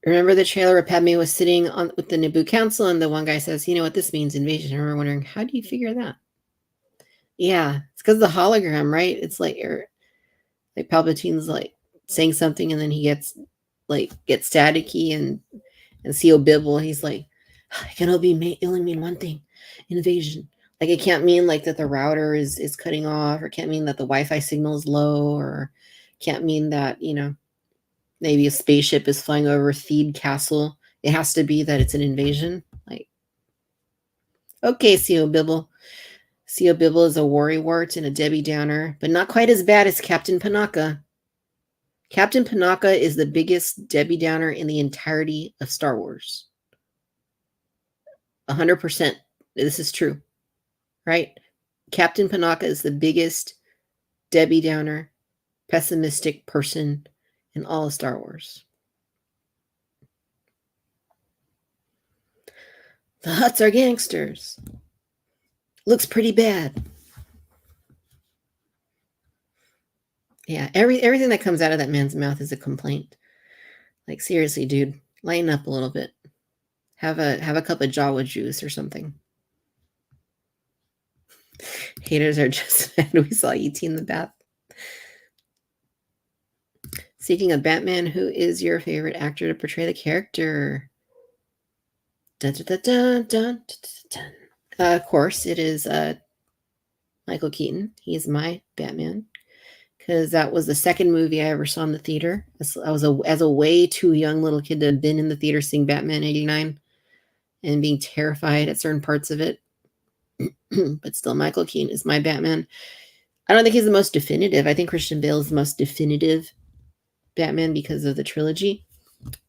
Remember the trailer where Padme was sitting on with the Naboo Council and the one guy says, you know what this means, invasion. I remember wondering, how do you figure that? Yeah, it's because of the hologram, right? It's like Palpatine's like saying something and then he gets staticky and C.O. Bibble, he's like, it can only mean one thing, invasion. Like it can't mean like that the router is cutting off, or can't mean that the Wi-Fi signal is low, or can't mean that, maybe a spaceship is flying over Theed Castle. It has to be that it's an invasion. Like, okay, C.O. Bibble. C.O. Bibble is a worrywart and a Debbie Downer, but not quite as bad as Captain Panaka. Captain Panaka is the biggest Debbie Downer in the entirety of Star Wars. 100%. This is true, right? Captain Panaka is the biggest Debbie Downer, pessimistic person in all of Star Wars. The Hutts are gangsters. Looks pretty bad. Yeah, everything that comes out of that man's mouth is a complaint. Like seriously, dude, lighten up a little bit. Have a cup of Jawa juice or something. Haters are just mad we saw E.T. in the bath. Speaking of Batman, who is your favorite actor to portray the character? Dun, dun, dun, dun, dun, dun. Of course, it is Michael Keaton. He's my Batman because that was the second movie I ever saw in the theater. I was as a way too young little kid to have been in the theater seeing Batman '89 and being terrified at certain parts of it. But still, Michael Keaton is my Batman. I don't think he's the most definitive. I think Christian Bale is the most definitive Batman because of the trilogy.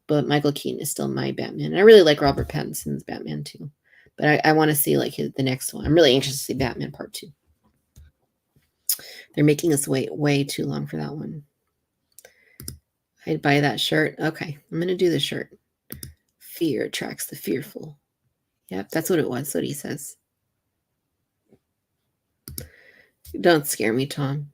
But Michael Keaton is still my Batman. And I really like Robert Pattinson's Batman too. But I want to see like the next one. I'm really anxious to see Batman Part 2. They're making us wait way too long for that one. I'd buy that shirt. Okay, I'm going to do the shirt. Fear attracts the fearful. Yep, that's what it was. That's what he says. Don't scare me, Tom.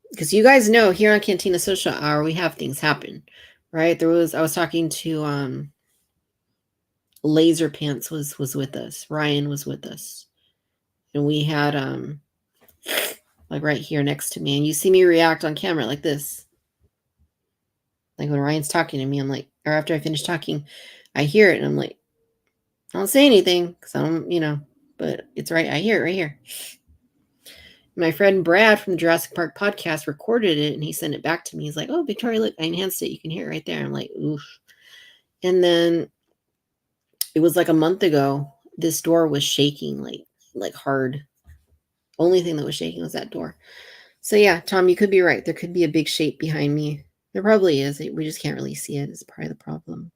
Because you guys know here on Cantina Social Hour, we have things happen, right? I was talking to Laser Pants was with us. Ryan was with us. And we had like right here next to me. And you see me react on camera like this. Like when Ryan's talking to me, I'm like, or after I finish talking, I hear it and I'm like, I don't say anything because I don't, but it's right. I hear it right here. My friend Brad from the Jurassic Park podcast recorded it and he sent it back to me. He's like, oh, Victoria, look, I enhanced it. You can hear it right there. I'm like, oof. And then it was like a month ago, this door was shaking like hard. Only thing that was shaking was that door. So yeah, Tom, you could be right. There could be a big shape behind me. There probably is. We just can't really see it. It's probably the problem.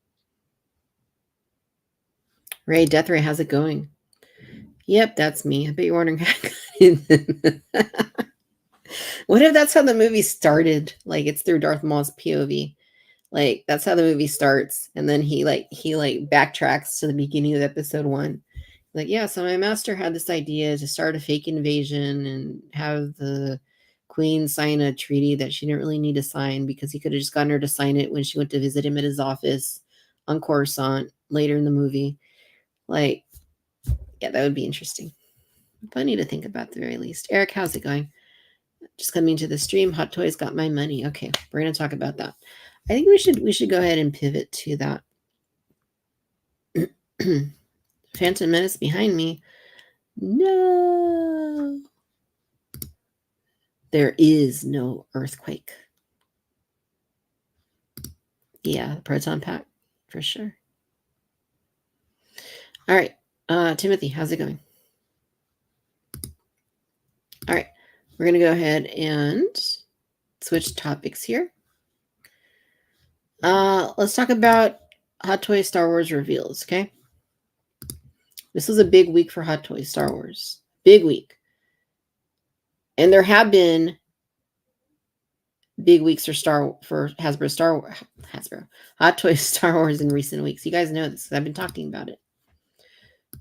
Ray, Death Ray, how's it going? Yep, that's me. I bet you're wondering how I got in. What if that's how the movie started? Like it's through Darth Maul's POV. Like that's how the movie starts, and then he backtracks to the beginning of episode 1. Like, yeah, so my master had this idea to start a fake invasion and have the queen sign a treaty that she didn't really need to sign because he could have just gotten her to sign it when she went to visit him at his office on Coruscant later in the movie. Like, yeah, that would be interesting. Funny to think about at the very least. Eric, how's it going? Just coming to the stream. Hot Toys got my money. Okay, we're gonna talk about that. I think we should go ahead and pivot to that. Phantom Menace behind me. No. There is no earthquake. Yeah, proton pack for sure. All right. Timothy, how's it going? All right. We're going to go ahead and switch topics here. Let's talk about Hot Toys Star Wars reveals, okay? This was a big week for Hot Toys Star Wars. Big week. And there have been big weeks for Hasbro Hot Toys Star Wars in recent weeks. You guys know this. I've been talking about it.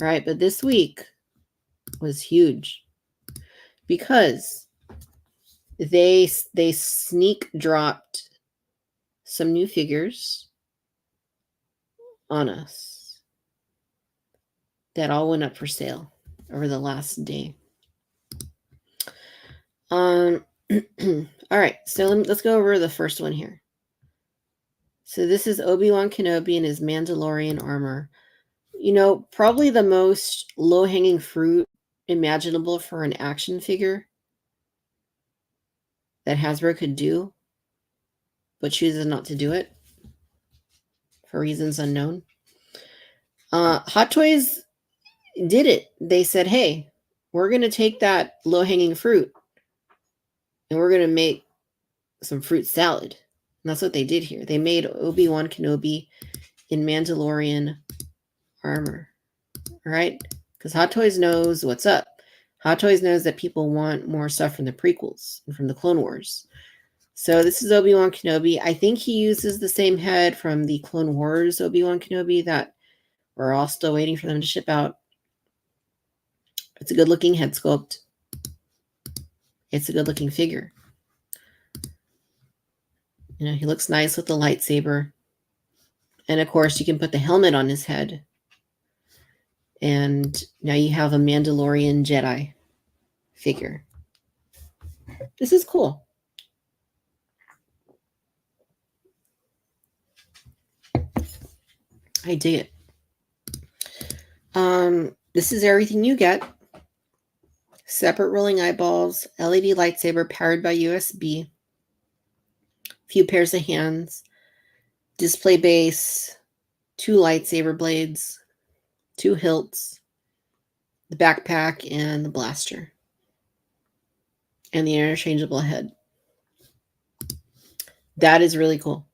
All right, but this week was huge because they sneak dropped some new figures on us that all went up for sale over the last day. All right, so let's go over the first one here. So this is Obi-Wan Kenobi in his Mandalorian armor. You know, probably the most low-hanging fruit imaginable for an action figure that Hasbro could do, but chooses not to do it for reasons unknown. Hot Toys did it. They said, hey, we're going to take that low-hanging fruit and we're going to make some fruit salad. And that's what they did here. They made Obi-Wan Kenobi in Mandalorian armor. All right? Because Hot Toys knows what's up. Hot Toys knows that people want more stuff from the prequels and from the Clone Wars. So this is Obi-Wan Kenobi. I think he uses the same head from the Clone Wars Obi-Wan Kenobi that we're all still waiting for them to ship out. It's a good-looking head sculpt. It's a good-looking figure. You know, he looks nice with the lightsaber. And, of course, you can put the helmet on his head. And now you have a Mandalorian Jedi figure. This is cool. I dig it. This is everything you get. Separate rolling eyeballs, LED lightsaber powered by USB, few pairs of hands, display base, 2 lightsaber blades, 2 hilts, the backpack, and the blaster, and the interchangeable head. That is really cool.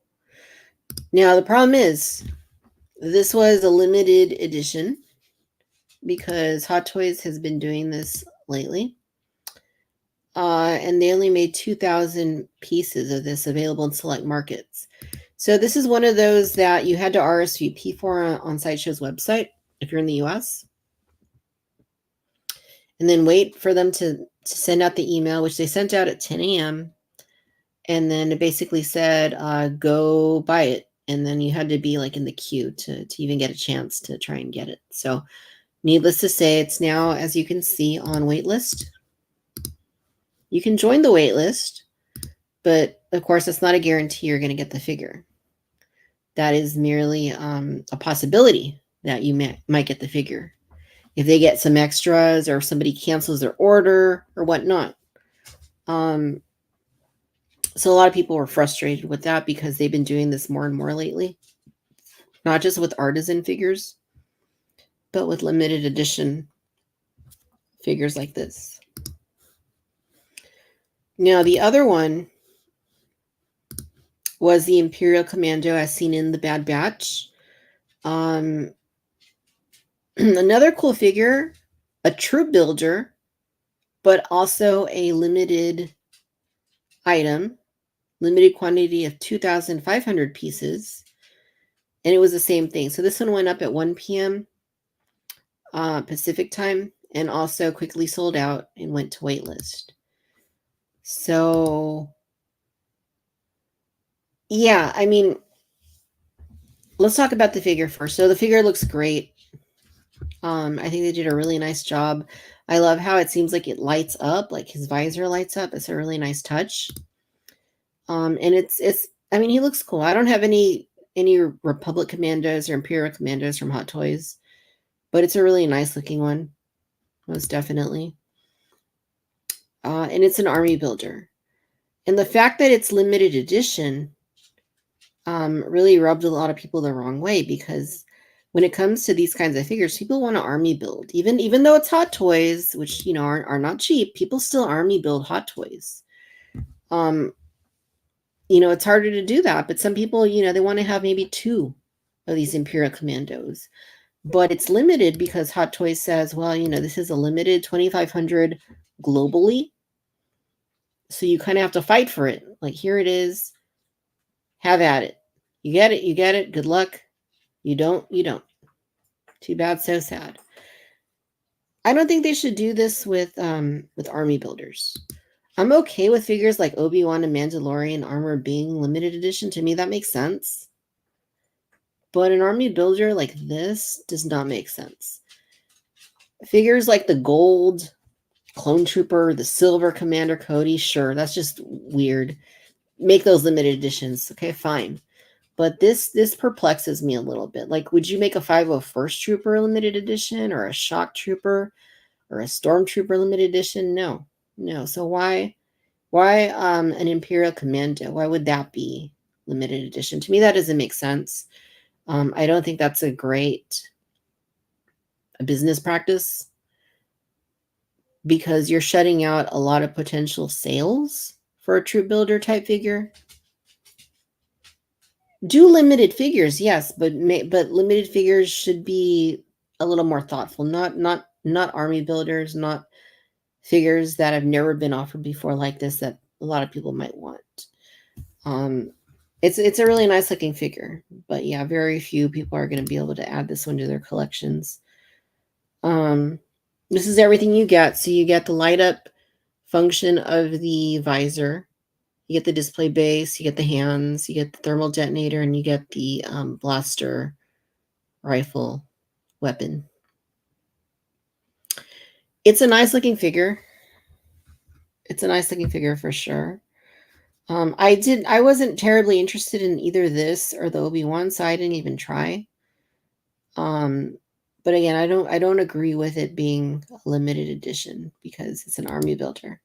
Now, the problem is, this was a limited edition because Hot Toys has been doing this lately. And they only made 2,000 pieces of this available in select markets. So this is one of those that you had to RSVP for on Sideshow's website if you're in the US. And then wait for them to send out the email, which they sent out at 10 a.m. And then it basically said, go buy it. And then you had to be like in the queue to even get a chance to try and get it. So needless to say, it's now, as you can see, on waitlist. You can join the wait list, but of course, it's not a guarantee you're going to get the figure. That is merely a possibility that you might get the figure. If they get some extras or if somebody cancels their order or whatnot. So a lot of people were frustrated with that because they've been doing this more and more lately. Not just with artisan figures, but with limited edition figures like this. Now, the other one was the Imperial Commando as seen in the Bad Batch. Another cool figure, a troop builder, but also a limited item, limited quantity of 2,500 pieces. And it was the same thing. So this one went up at 1 p.m. Pacific time, and also quickly sold out and went to waitlist. So, yeah, I mean, let's talk about the figure first. So the figure looks great. I think they did a really nice job. I love how it seems like it lights up, like his visor lights up. It's a really nice touch. And it's I mean, he looks cool. I don't have any Republic Commandos or Imperial Commandos from Hot Toys, but it's a really nice looking one, most definitely. And it's an army builder. And the fact that it's limited edition really rubbed a lot of people the wrong way, because when it comes to these kinds of figures, people want to army build. Even though it's Hot Toys, which, you know, are not cheap, people still army build Hot Toys. You know, it's harder to do that, but some people, you know, they want to have maybe 2 of these Imperial Commandos. But it's limited because Hot Toys says, well, you know, this is a limited 2,500 globally. So you kind of have to fight for it. Like, here it is. Have at it. You get it, you get it. Good luck. You don't, you don't. Too bad, so sad. I don't think they should do this with army builders. I'm okay with figures like Obi-Wan and Mandalorian armor being limited edition. To me, that makes sense. But an army builder like this does not make sense. Figures like the gold Clone Trooper, the silver Commander Cody, sure, that's just weird. Make those limited editions. Okay, fine. But this perplexes me a little bit. Like, would you make a 501st Trooper limited edition, or a Shock Trooper, or a Stormtrooper limited edition? No. So why an Imperial Commando? Why would that be limited edition? To me, that doesn't make sense. I don't think that's a great business practice, because you're shutting out a lot of potential sales for a troop builder type figure. Do limited figures, yes, but limited figures should be a little more thoughtful. Not army builders, not figures that have never been offered before like this that a lot of people might want. It's a really nice looking figure, but yeah, very few people are going to be able to add this one to their collections. This is everything you get. So you get the light up function of the visor, you get the display base, you get the hands, you get the thermal detonator, and you get the blaster rifle weapon. It's a nice looking figure. It's a nice looking figure for sure. I wasn't terribly interested in either this or the Obi-Wan, so I didn't even try. But again, I don't agree with it being a limited edition, because it's an army builder.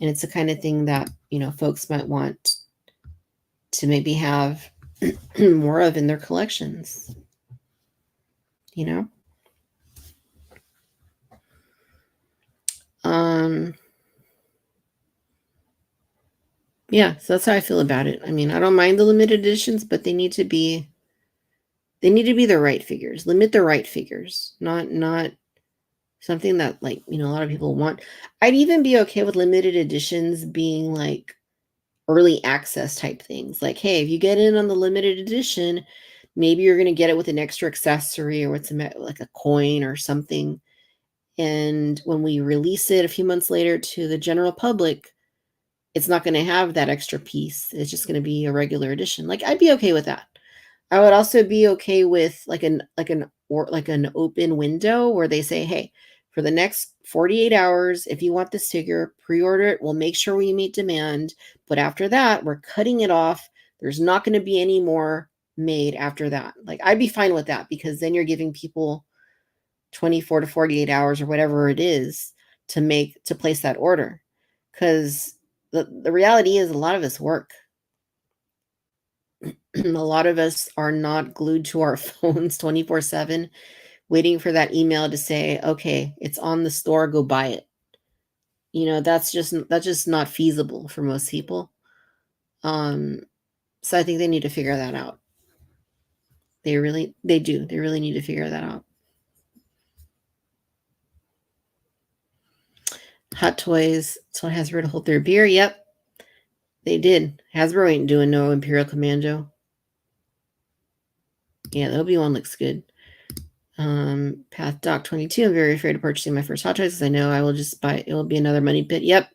And it's the kind of thing that, you know, folks might want to maybe have more of in their collections, you know? Yeah, so that's how I feel about it. I mean, I don't mind the limited editions, but they need to be the right figures. Limit the right figures, not something that, like, you know, a lot of people want. I'd even be okay with limited editions being like early access type things. Like, hey, if you get in on the limited edition, maybe you're going to get it with an extra accessory, or with some, like a coin or something. And when we release it a few months later to the general public, it's not going to have that extra piece. It's just going to be a regular edition. Like, I'd be okay with that. I would also be okay with like an open window where they say, hey, for the next 48 hours, if you want this figure, pre-order it. We'll make sure we meet demand. But after that, we're cutting it off. There's not going to be any more made after that. Like, I'd be fine with that, because then you're giving people 24 to 48 hours or whatever it is to place that order. Because the reality is, a lot of us work. A lot of us are not glued to our phones 24/7, waiting for that email to say, okay, it's on the store, go buy it. You know, that's just not feasible for most people. So I think they need to figure that out. They really need to figure that out. Hot Toys told Hasbro to hold their beer. Yep, they did. Hasbro ain't doing no Imperial Commando. Yeah, the Obi-Wan looks good. Path Doc 22. I'm very afraid of purchasing my first Hot Toys because I know I will just buy. It will be another money pit. Yep.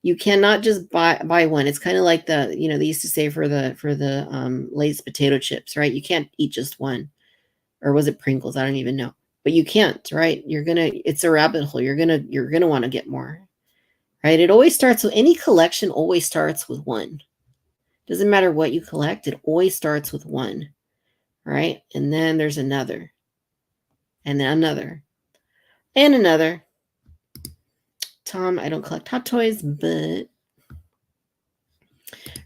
You cannot just buy one. It's kind of like they used to say for the Lay's potato chips, right? You can't eat just one. Or was it Pringles? I don't even know. But you can't, right? It's a rabbit hole. You're gonna want to get more. Right? It always starts with any collection always starts with one. Doesn't matter what you collect, it always starts with one. Right? And then there's another. And then another. And another. Tom, I don't collect Hot Toys, but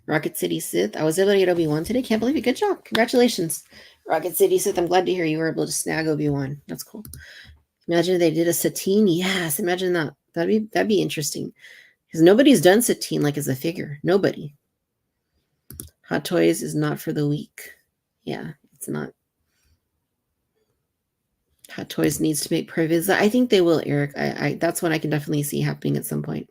Rocket City Sith. I was able to get Obi-Wan today. Can't believe it. Good job. Congratulations. Rocket City Sith. I'm glad to hear you were able to snag Obi-Wan. That's cool. Imagine they did a Satine. Yes, imagine that. That'd be interesting. Because nobody's done Satine like as a figure. Nobody. Hot Toys is not for the weak. Yeah, it's not. Hot Toys needs to make previews. I think they will, Eric. I that's what I can definitely see happening at some point.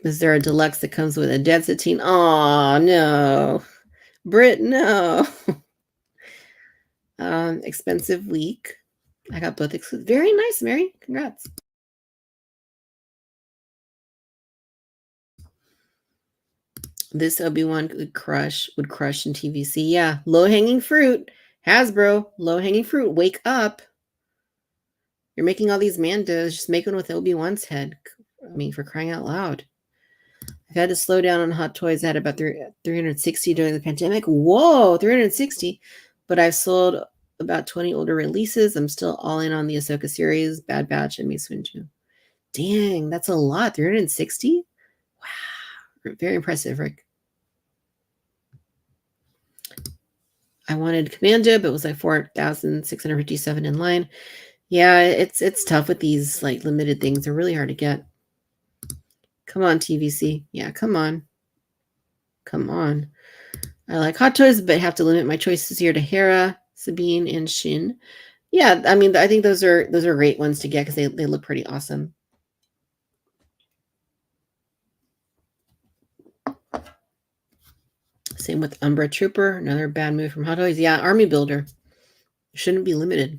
Is there a deluxe that comes with a dead Satine? Oh, no. Brit, no. Expensive week. I got both exclusive. Very nice, Mary. Congrats. This Obi-Wan would crush in TVC. Yeah, low-hanging fruit. Hasbro, low-hanging fruit. Wake up. You're making all these Mandos. Just make one with Obi-Wan's head. I mean, for crying out loud. I've had to slow down on Hot Toys. I had about 360 during the pandemic. Whoa, 360. But I've sold about 20 older releases. I'm still all in on the Ahsoka series, Bad Batch, and Mace Windu. Dang, that's a lot. 360? Wow. Very impressive, Rick. I wanted Commando, but it was like 4,657 in line. Yeah, it's tough with these like limited things. They're really hard to get. Come on, TVC. Yeah, come on. Come on. I like Hot Toys, but have to limit my choices here to Hera, Sabine, and Shin. Yeah, I mean, I think those are great ones to get because they look pretty awesome. Same with Umbra Trooper, another bad move from Hot Toys. Yeah, Army Builder. Shouldn't be limited.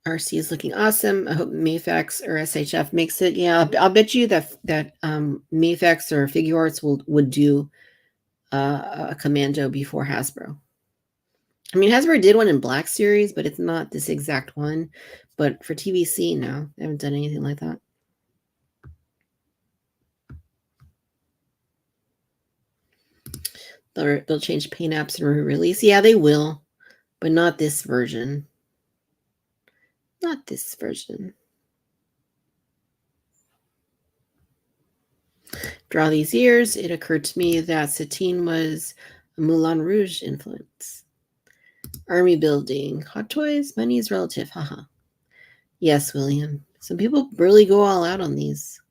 RC is looking awesome. I hope Mayfax or SHF makes it. Yeah, I'll bet you that Mayfax or Figure Arts would do a Commando before Hasbro. I mean, Hasbro did one in Black Series, but it's not this exact one. But for TVC, no, they haven't done anything like that. They'll change paint apps and re-release. Yeah, they will, but not this version. Not this version. For all these years, it occurred to me that Satine was a Moulin Rouge influence. Army building. Hot Toys, money is relative. Haha. Yes, William. Some people really go all out on these.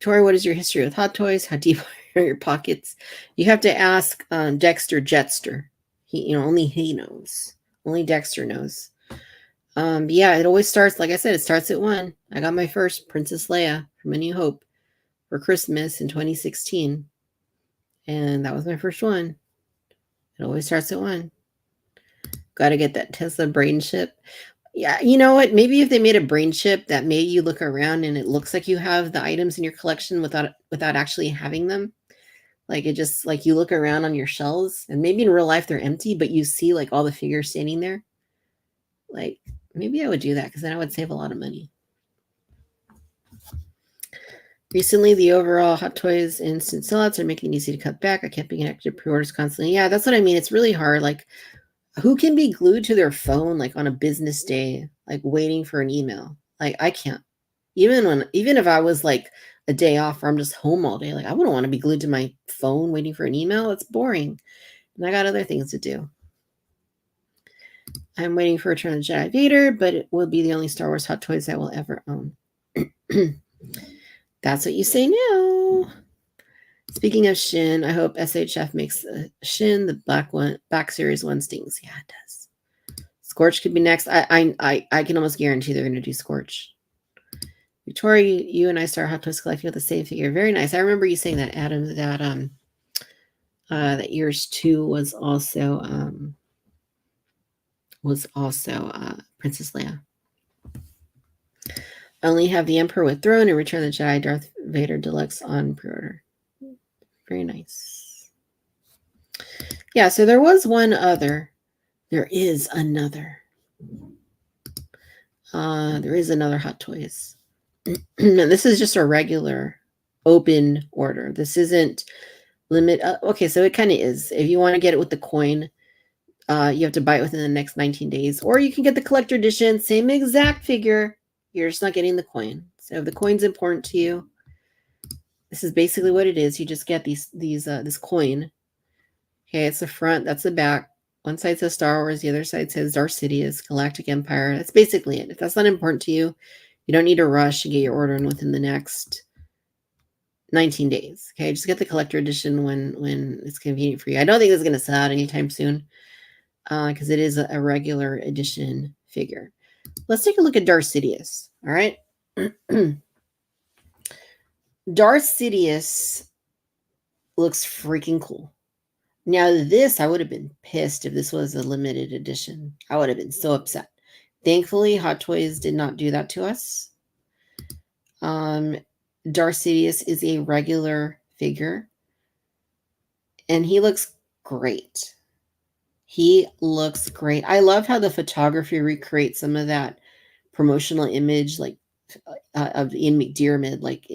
Tori, what is your history with Hot Toys? How deep are your pockets? You have to ask Dexter Jetster. Only he knows. Only Dexter knows. Yeah, it always starts, like I said, it starts at one. I got my first Princess Leia from A New Hope for Christmas in 2016. And that was my first one. It always starts at one. Got to get that Tesla brain chip. Yeah, you know what? Maybe if they made a brain chip that made you look around and it looks like you have the items in your collection without actually having them. Like it just like you look around on your shelves and maybe in real life they're empty, but you see like all the figures standing there. Like maybe I would do that because then I would save a lot of money. Recently, the overall Hot Toys instant sellouts are making it easy to cut back. I can't be connected to pre-orders constantly. Yeah, that's what I mean. It's really hard. Like, who can be glued to their phone like on a business day, like waiting for an email? Like, I can't. Even if I was like a day off or I'm just home all day, like I wouldn't want to be glued to my phone waiting for an email. It's boring. And I got other things to do. I'm waiting for Return of the Jedi Vader, but it will be the only Star Wars Hot Toys I will ever own. That's what you say now. Speaking of Shin, I hope SHF makes Shin the Black Series one stings. Yeah, it does. Scorch could be next. I can almost guarantee they're going to do Scorch. Victoria, you and I start Hot Toys collecting with the same figure. Very nice. I remember you saying that, Adam. That that yours too was also Princess Leia. Only have the Emperor with Throne and Return of the Jedi Darth Vader Deluxe on pre-order. Very nice. Yeah, so there was one other. There is another. There is another Hot Toys. And this is just a regular open order. This isn't limit. Okay, so it kind of is. If you want to get it with the coin, you have to buy it within the next 19 days. Or you can get the collector edition, same exact figure. You're just not getting the coin. So if the coin's important to you, this is basically what it is. You just get this coin. Okay, it's the front, that's the back. One side says Star Wars, the other side says Darth Sidious, Galactic Empire. That's basically it. If that's not important to you, you don't need to rush and get your order in within the next 19 days. Okay, just get the collector edition when it's convenient for you. I don't think it's going to sell out anytime soon because it is a regular edition figure. Let's take a look at Darth Sidious. All right. Darth Sidious looks freaking cool. Now this, I would have been pissed if this was a limited edition. I would have been so upset. Thankfully, Hot Toys did not do that to us. Darth Sidious is a regular figure. And he looks great. He looks great. I love how the photography recreates some of that promotional image, like of Ian McDiarmid, like,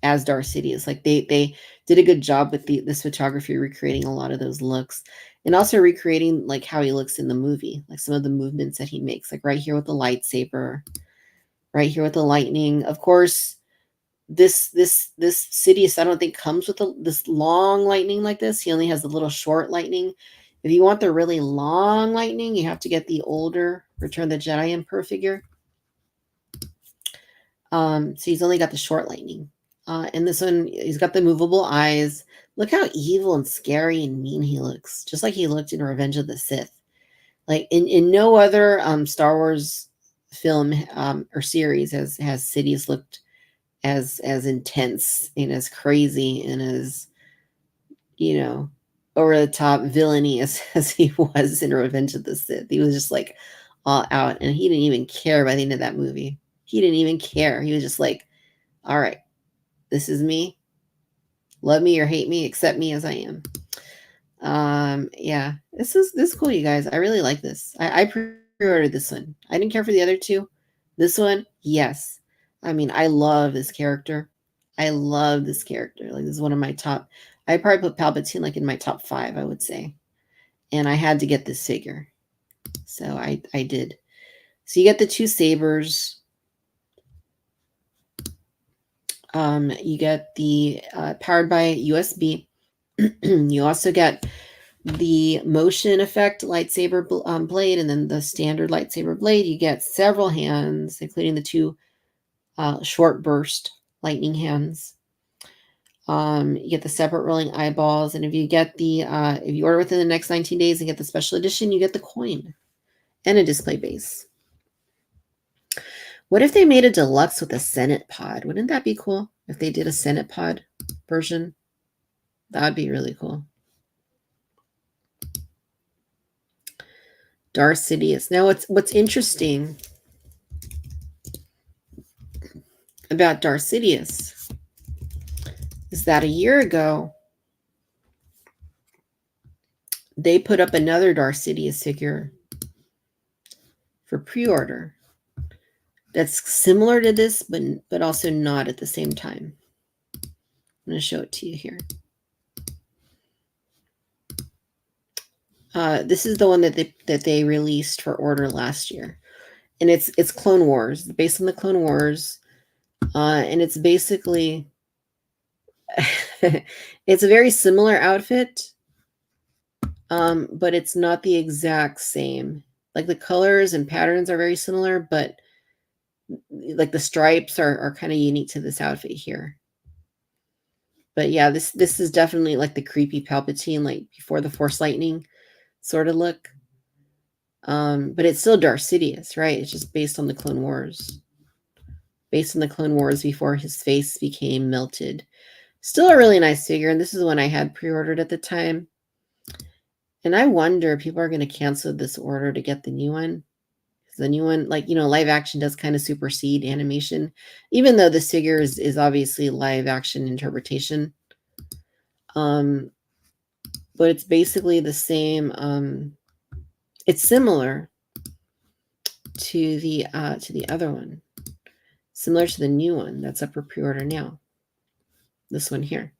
as Darth Sidious. Like they did a good job with this photography recreating a lot of those looks, and also recreating like how he looks in the movie, like some of the movements that he makes, like right here with the lightsaber, right here with the lightning. Of course, this Sidious I don't think comes with this long lightning like this. He only has a little short lightning. If you want the really long lightning, you have to get the older Return of the Jedi Emperor figure. So he's only got the short lightning. And this one, he's got the movable eyes. Look how evil and scary and mean he looks. Just like he looked in Revenge of the Sith. Like in no other Star Wars film or series has Sidious looked as intense and as crazy and as, over the top villainy as he was in Revenge of the Sith. He was just like all out, and he didn't even care by the end of that movie. He didn't even care. He was just like, all right, this is me. Love me or hate me, accept me as I am. Yeah, this is cool, you guys. I really like this. I pre-ordered this one. I didn't care for the other two. This one, yes. I mean, I love this character. I love this character. Like, this is one of my top. I probably put Palpatine like in my top 5, I would say. And I had to get this figure. So I did. So you get the 2 sabers. You get the powered by USB. You also get the motion effect lightsaber blade, and then the standard lightsaber blade. You get several hands, including the 2 short burst lightning hands. You get the separate rolling eyeballs, and if you get the if you order within the next 19 days and get the special edition, you get the coin and a display base. What if they made a deluxe with a Senate pod? Wouldn't that be cool if they did a Senate pod version? That would be really cool. Darth Sidious. Now, what's interesting about Darth Sidious is that a year ago, they put up another Darth Sidious figure for pre-order that's similar to this, but also not at the same time. I'm going to show it to you here. This is the one that they released for order last year, and it's Clone Wars, based on the Clone Wars, and it's basically it's a very similar outfit, but it's not the exact same. Like the colors and patterns are very similar, but like the stripes are kind of unique to this outfit here. But yeah, this is definitely like the creepy Palpatine, like before the Force lightning sort of look. But it's still Darth Sidious, right? It's just based on the Clone Wars. Based on the Clone Wars before his face became melted. Still a really nice figure, and this is one I had pre-ordered at the time. And I wonder if people are going to cancel this order to get the new one. The new one, like, live action does kind of supersede animation, even though this figure is obviously live action interpretation. But it's basically the same. It's similar to the other one, similar to the new one that's up for pre-order now. This one here.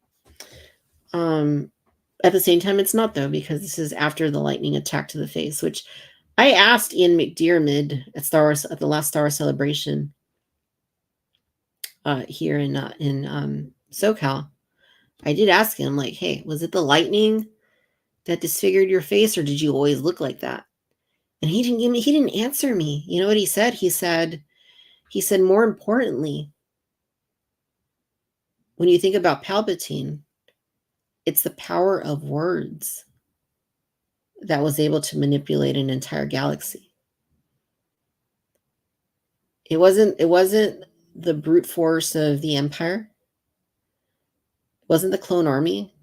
At the same time, it's not, though, because this is after the lightning attack to the face, which I asked Ian McDiarmid at the last Star Wars Celebration here in SoCal. I did ask him, like, hey, was it the lightning that disfigured your face, or did you always look like that? And he didn't answer me. You know what he said? He said, more importantly, when you think about Palpatine, it's the power of words that was able to manipulate an entire galaxy. It wasn't the brute force of the Empire. It wasn't the clone army.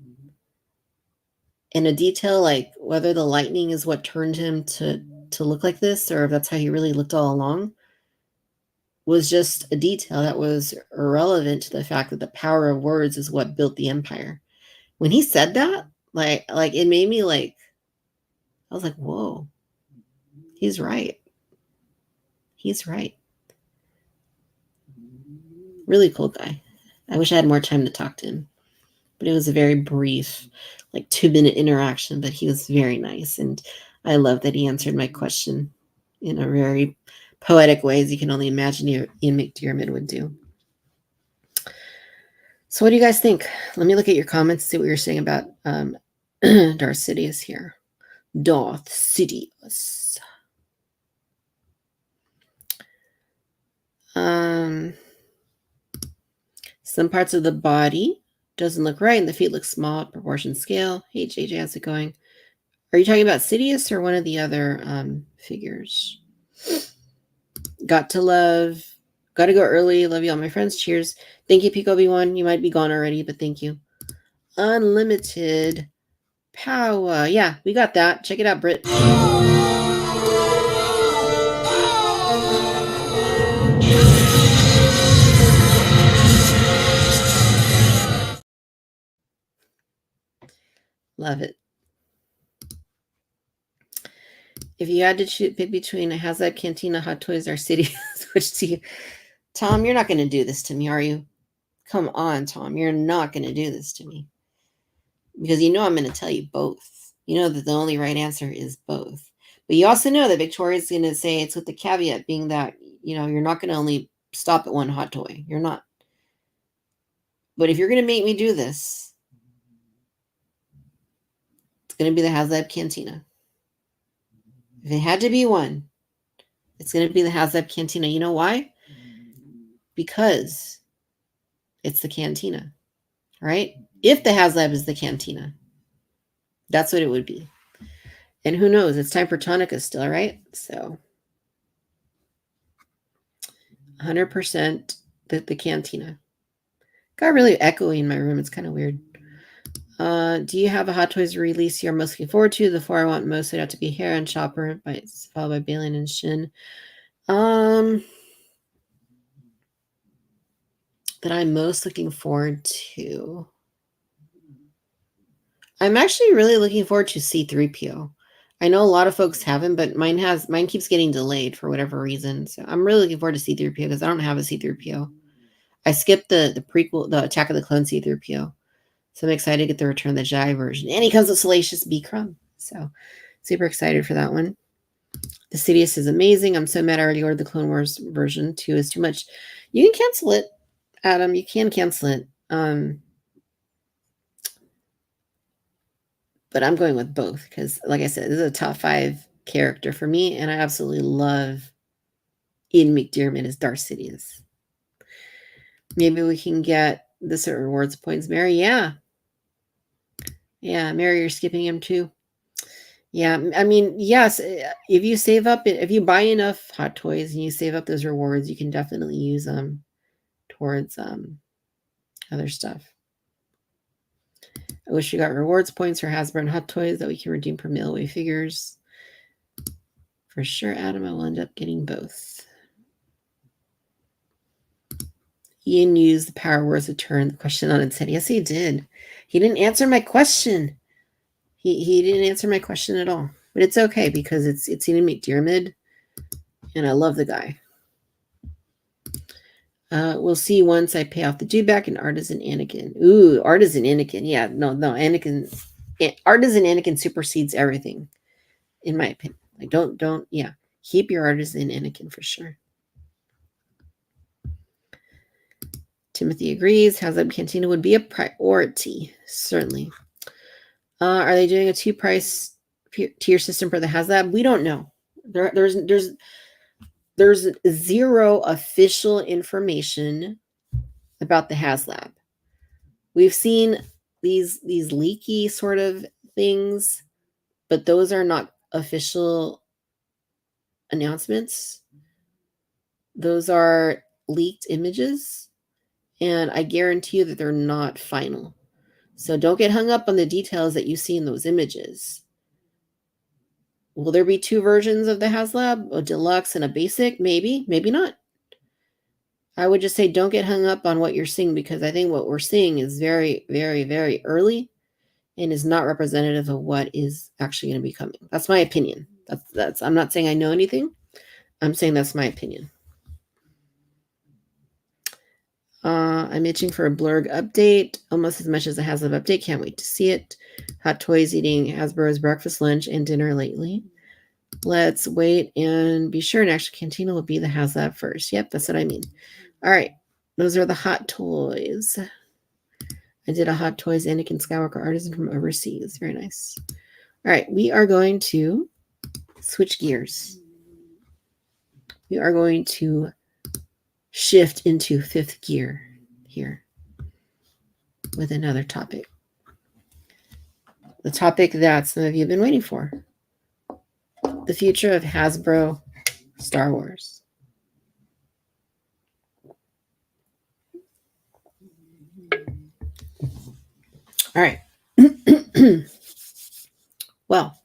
And a detail like whether the lightning is what turned him to look like this, or if that's how he really looked all along, was just a detail that was irrelevant to the fact that the power of words is what built the Empire. When he said that, like it made me I was like, whoa, he's right. He's right. Really cool guy. I wish I had more time to talk to him, but it was a very brief, 2-minute interaction, but he was very nice. And I love that he answered my question in a very poetic way, as you can only imagine Ian McDiarmid would do. So what do you guys think? Let me look at your comments, see what you're saying about Darth Sidious here. Darth Sidious. Some parts of the body doesn't look right, and the feet look small at proportion scale. Hey, JJ, how's it going? Are you talking about Sidious or one of the other figures? Got to go early. Love you all, my friends. Cheers. Thank you, Pico B1. You might be gone already, but thank you. Unlimited power. Yeah, we got that. Check it out, Britt. Love it. If you had to pick between a HasLab Cantina, Hot Toys, or City, which do you? Tom, you're not going to do this to me, are you? Come on, Tom. You're not going to do this to me. Because you know I'm going to tell you both. You know that the only right answer is both. But you also know that Victoria's going to say it's with the caveat being that, you're not going to only stop at one hot toy. You're not. But if you're going to make me do this, it's going to be the HasLab Cantina. If it had to be one, it's going to be the HasLab Cantina. You know why? Because it's the Cantina, right? If the HasLab is the Cantina, that's what it would be. And who knows? It's time for Tonica still, right? So 100% the Cantina. Got really echoey in my room. It's kind of weird. Do you have a Hot Toys release you're most looking forward to? The 4 I want most would have to be Hera and Chopper, followed by Balian and Shin. That I'm most looking forward to. I'm actually really looking forward to C-3PO. I know a lot of folks haven't, but mine keeps getting delayed for whatever reason. So I'm really looking forward to C-3PO because I don't have a C-3PO. I skipped the prequel, the Attack of the Clones C-3PO. So I'm excited to get the Return of the Jedi version. And he comes with Salacious B. Crumb. So super excited for that one. The Sidious is amazing. I'm so mad I already ordered the Clone Wars version. 2 is too much. You can cancel it, Adam. You can cancel it. But I'm going with both because, like I said, this is a top 5 character for me. And I absolutely love Ian McDiarmid as Darth Sidious. Maybe we can get this at rewards points. Mary, yeah. Yeah, Mary, you're skipping him too. Yeah, I mean, yes, if you save up, if you buy enough Hot Toys and you save up those rewards, you can definitely use them towards other stuff. I wish we got rewards points for Hasbro and Hot Toys that we can redeem per mail away figures. For sure, Adam, I will end up getting both. Ian used the power words to turn the question on its head. Yes, he did. He didn't answer my question. He didn't answer my question at all. But it's okay because it's Ian McDiarmid, and I love the guy. We'll see once I pay off the due back and Artisan Anakin. Ooh, Artisan Anakin. Yeah, no, Anakin. Artisan Anakin supersedes everything, in my opinion. Like, don't. Yeah, keep your Artisan Anakin for sure. Timothy agrees. Hasbro Cantina would be a priority, certainly. Are they doing a 2-price tier system for the HasLab? We don't know. There's zero official information about the HasLab. We've seen these leaky sort of things, but those are not official announcements. Those are leaked images, and I guarantee you that they're not final. So don't get hung up on the details that you see in those images. Will there be 2 versions of the HasLab? A deluxe and a basic? Maybe, maybe not. I would just say don't get hung up on what you're seeing, because I think what we're seeing is very, very, very early and is not representative of what is actually going to be coming. That's my opinion. That's I'm not saying I know anything. I'm saying that's my opinion. I'm itching for a Blurg update almost as much as a HasLab update. Can't wait to see it. Hot Toys eating Hasbro's breakfast, lunch, and dinner lately. Let's wait and be sure an actual Cantina will be the HasLab first. Yep, that's what I mean. All right. Those are the Hot Toys. I did a Hot Toys Anakin Skywalker artisan from overseas. Very nice. All right. We are going to switch gears. We are going to shift into 5th gear here with another topic. The topic that some of you have been waiting for. The future of Hasbro Star Wars. All right. Well,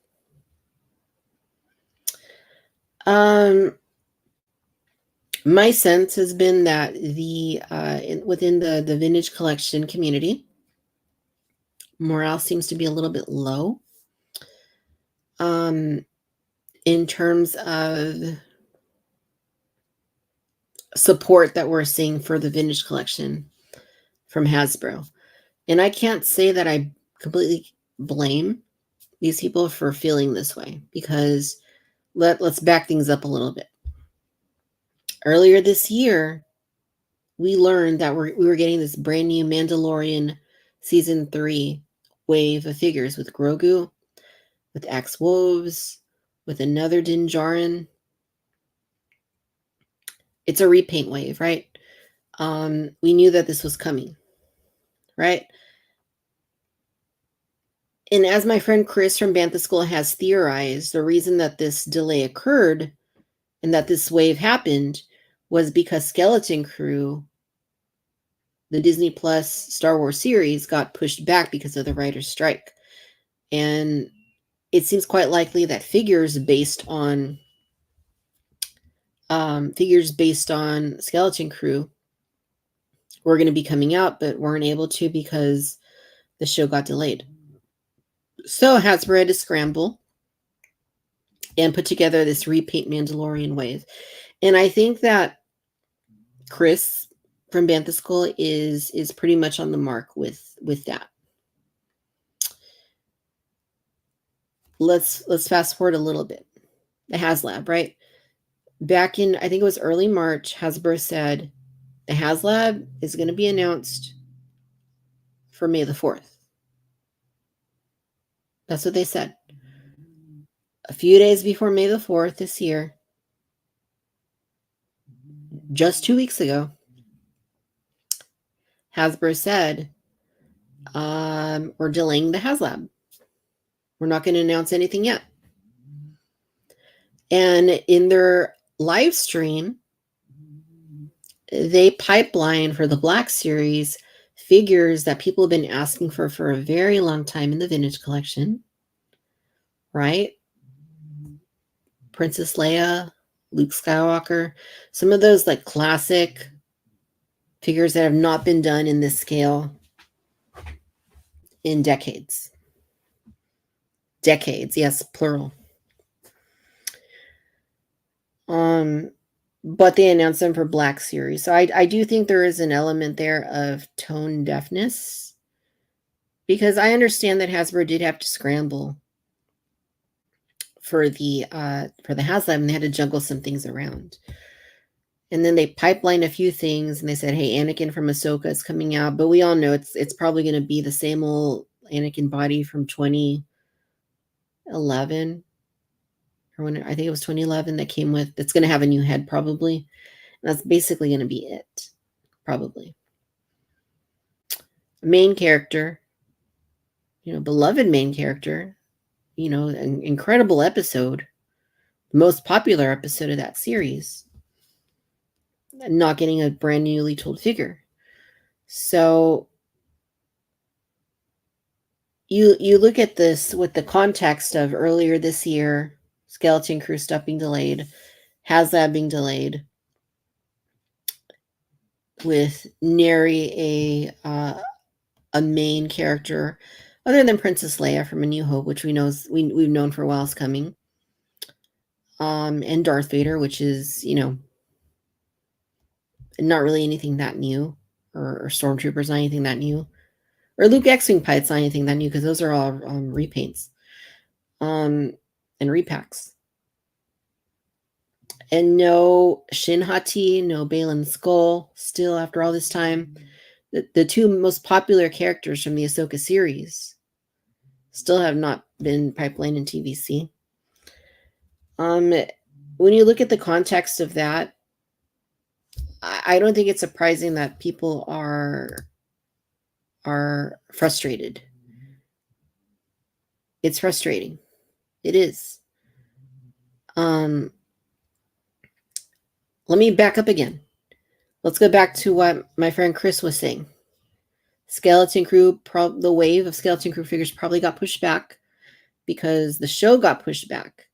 my sense has been that within the vintage collection community, morale seems to be a little bit low. In terms of support that we're seeing for the vintage collection from Hasbro. And I can't say that I completely blame these people for feeling this way, because let's back things up a little bit. Earlier this year, we learned that we were getting this brand new Mandalorian Season 3 wave of figures with Grogu, with Axe Woves, with another Din Djarin. It's a repaint wave, right? We knew that this was coming, right? And as my friend Chris from Bantha School has theorized, the reason that this delay occurred and that this wave happened was because Skeleton Crew, the Disney Plus Star Wars series, got pushed back because of the writer's strike. And it seems quite likely that figures based on Skeleton Crew were going to be coming out, but weren't able to because the show got delayed. So Hasbro had to scramble and put together this repaint Mandalorian wave. And I think that Chris from Bantha School is pretty much on the mark with that. Let's fast forward a little bit. The HasLab, right? Back in, I think it was early March, Hasbro said the HasLab is going to be announced for May the 4th. That's what they said. A few days before May the 4th this year, just 2 weeks ago, Hasbro said, we're delaying the HasLab. We're not going to announce anything yet. And in their live stream, they pipeline for the Black Series figures that people have been asking for a very long time in the vintage collection, right? Princess Leia, Luke Skywalker, some of those like classic figures that have not been done in this scale in decades. Decades, yes, plural. But they announced them for Black Series. So I do think there is an element there of tone deafness, because I understand that Hasbro did have to scramble for the HasLab, and they had to juggle some things around. And then they pipelined a few things, and they said, "Hey, Anakin from Ahsoka is coming out," but we all know it's probably going to be the same old Anakin body from 2011, or when I think it was 2011 that came with. It's going to have a new head probably. And that's basically going to be it, probably. Main character, beloved main character, an incredible episode, most popular episode of that series, not getting a brand newly told figure. So you look at this with the context of earlier this year, Skeleton Crew stuff being delayed, HasLab being delayed, with nary a main character other than Princess Leia from A New Hope, which we've known for a while is coming, and Darth Vader, which is not really anything that new, or Stormtroopers, not anything that new, or Luke X-Wing Pite's not anything that new, because those are all repaints and repacks. And no Shin Hati, no Baylan Skoll, still after all this time. The two most popular characters from the Ahsoka series still have not been pipelined in TVC. When you look at the context of that, I don't think it's surprising that people are frustrated. It's frustrating. It is. Let me back up again. Let's go back to what my friend Chris was saying. Skeleton Crew, the wave of Skeleton Crew figures probably got pushed back because the show got pushed back.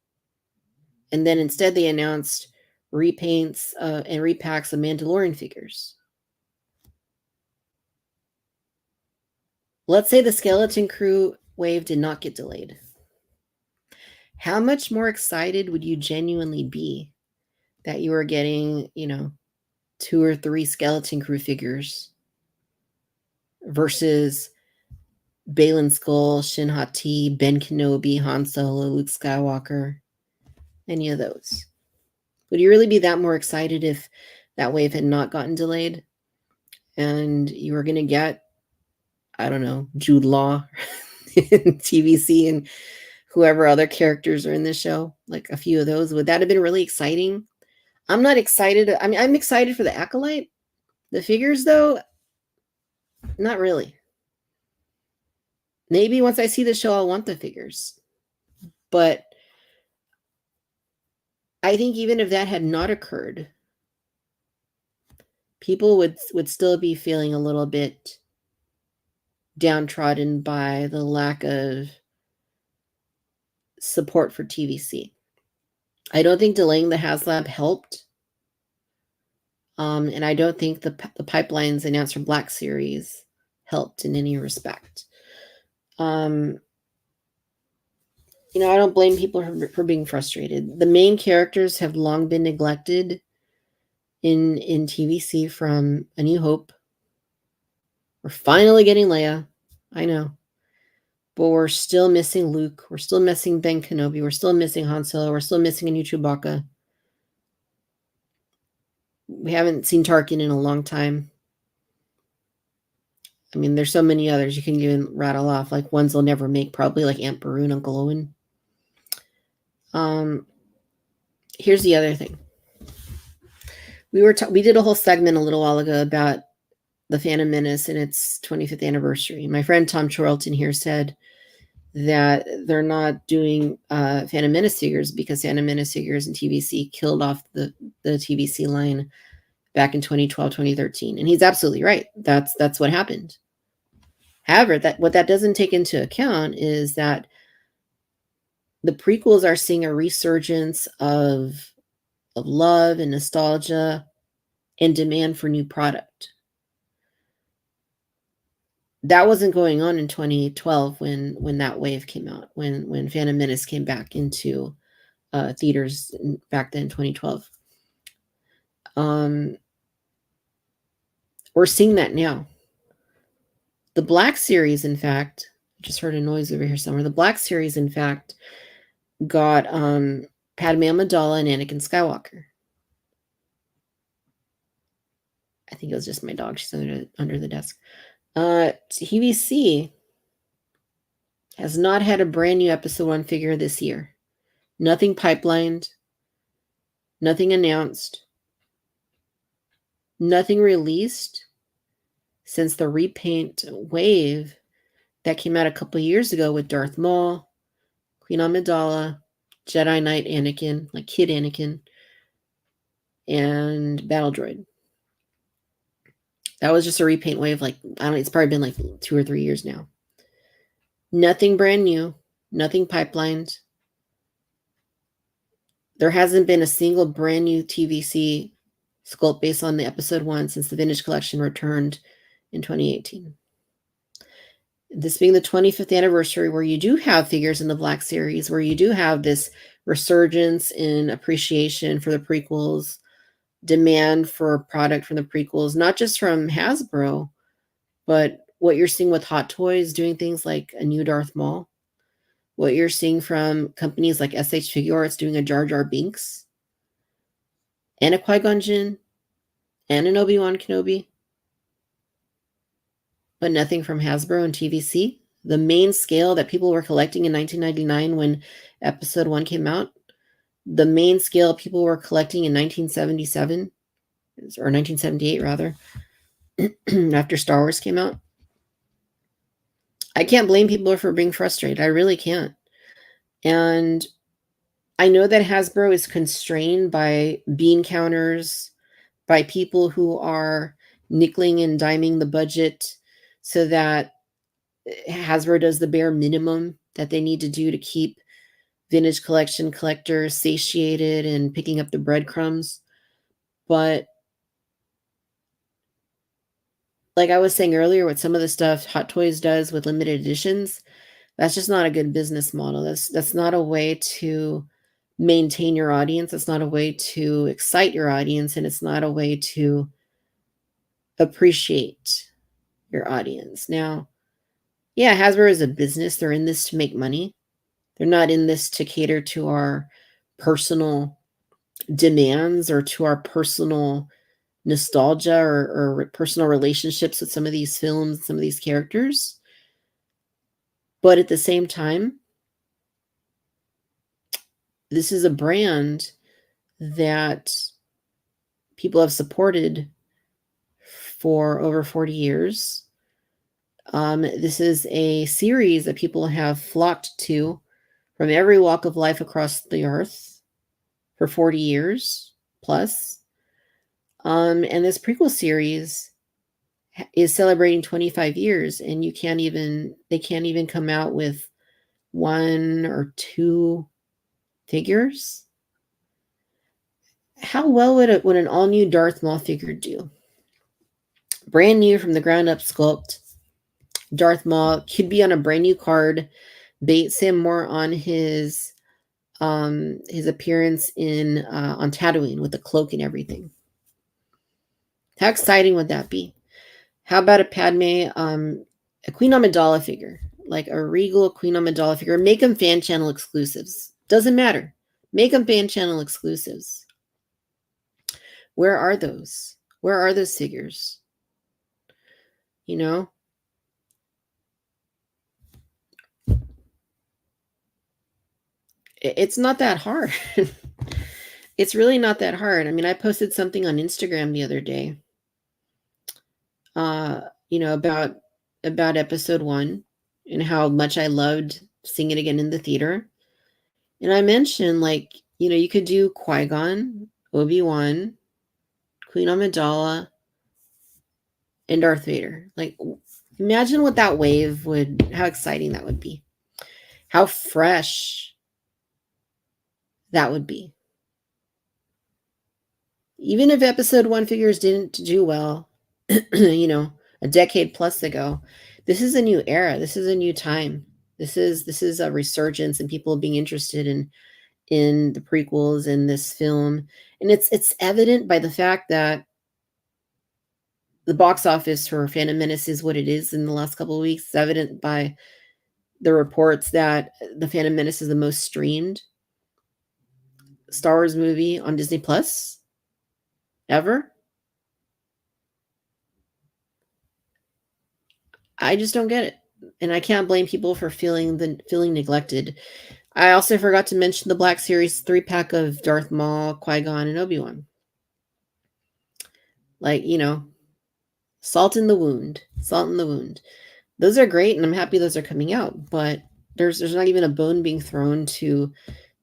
And then instead they announced repaints and repacks of Mandalorian figures. Let's say the Skeleton Crew wave did not get delayed. How much more excited would you genuinely be that you were getting, 2 or 3 Skeleton Crew figures versus Baylan Skoll, Shin Hati, Ben Kenobi, Han Solo, Luke Skywalker, any of those? Would you really be that more excited if that wave had not gotten delayed and you were going to get, I don't know, Jude Law in TVC and whoever other characters are in this show, like a few of those? Would that have been really exciting? I'm not excited. I mean, I'm excited for the Acolyte. The figures, though, not really. Maybe once I see the show, I'll want the figures. But I think even if that had not occurred, people would still be feeling a little bit downtrodden by the lack of support for TVC. I don't think delaying the HasLab helped. And I don't think the pipelines announced for Black Series helped in any respect. I don't blame people for being frustrated. The main characters have long been neglected in TVC from A New Hope. We're finally getting Leia. I know. But we're still missing Luke. We're still missing Ben Kenobi. We're still missing Han Solo. We're still missing a new Chewbacca. We haven't seen Tarkin in a long time. I mean, there's so many others you can even rattle off, like ones they'll never make, probably like Aunt Beru and Uncle Owen. Here's the other thing. We did a whole segment a little while ago about the Phantom Menace and its 25th anniversary. My friend Tom Chorlton here said that they're not doing Phantom Menace figures because Phantom Menace figures and TVC killed off the TVC line back in 2012, 2013. And he's absolutely right. That's what happened. However, what that doesn't take into account is that the prequels are seeing a resurgence of love and nostalgia and demand for new product. That wasn't going on in 2012 when that wave came out, when Phantom Menace came back into theaters back then, 2012. We're seeing that now. The Black Series, in fact, I just heard a noise over here somewhere. The Black Series, in fact, got Padme Amidala and Anakin Skywalker. I think it was just my dog. She's under the desk. TVC has not had a brand new episode 1 figure this year. Nothing pipelined. Nothing announced. Nothing released since the repaint wave that came out a couple years ago with Darth Maul, Queen Amidala, Jedi Knight Anakin, like Kid Anakin, and Battle Droid. That was just a repaint wave. Like, I don't know, it's probably been like 2 or 3 years now. Nothing brand new, nothing pipelined. There hasn't been a single brand new TVC sculpt based on the episode 1 since the Vintage Collection returned in 2018. This being the 25th anniversary, where you do have figures in the Black Series, where you do have this resurgence in appreciation for the prequels, demand for product from the prequels, not just from Hasbro, but what you're seeing with Hot Toys doing things like a new Darth Maul, what you're seeing from companies like SH Figure Arts doing a Jar Jar Binks, and a Qui-Gon Jinn, and an Obi-Wan Kenobi, but nothing from Hasbro and TVC. The main scale that people were collecting in 1999 when episode 1 came out, the main scale people were collecting in 1977, or 1978 rather, after Star Wars came out. I can't blame people for being frustrated. I really can't. And I know that Hasbro is constrained by bean counters, by people who are nickeling and diming the budget so that Hasbro does the bare minimum that they need to do to keep Vintage Collection collectors satiated and picking up the breadcrumbs. But like I was saying earlier, with some of the stuff Hot Toys does with limited editions, that's just not a good business model. That's not a way to maintain your audience. It's not a way to excite your audience, and it's not a way to appreciate your audience. Now, yeah, Hasbro is a business. They're in this to make money. They're not in this to cater to our personal demands or to our personal nostalgia or personal relationships with some of these films, some of these characters. But at the same time, this is a brand that people have supported for over 40 years. This is a series that people have flocked to from every walk of life across the earth for 40 years plus. And this prequel series is celebrating 25 years, and they can't even come out with 1 or 2 figures. How well would an all-new Darth Maul figure do? Brand new from the ground up sculpt. Darth Maul could be on a brand new card. Base him more on his appearance on Tatooine with the cloak and everything. How exciting would that be? How about a Padme, a Queen Amidala figure, like a regal Queen Amidala figure? Make them fan channel exclusives. Doesn't matter. Make them fan channel exclusives. Where are those? Where are those figures? You know? It's not that hard. It's really not that hard. I mean, I posted something on Instagram the other day, about episode 1 and how much I loved seeing it again in the theater. And I mentioned, like, you could do Qui-Gon, Obi-Wan, Queen Amidala, and Darth Vader. Like, Imagine what that wave would, how exciting that would be. How fresh that would be. Even if episode 1 figures didn't do well, you know, a decade plus ago, this is a new era. This is a new time. This is a resurgence and people being interested in the prequels in this film. And it's evident by the fact that the box office for Phantom Menace is what it is in the last couple of weeks. It's evident by the reports that the Phantom Menace is the most streamed Star Wars movie on Disney Plus ever. I just don't get it. And I can't blame people for feeling neglected. I also forgot to mention the Black Series 3-pack of Darth Maul, Qui-Gon, and Obi-Wan. Like, you know, salt in the wound. Salt in the wound. Those are great, and I'm happy those are coming out, but there's not even a bone being thrown to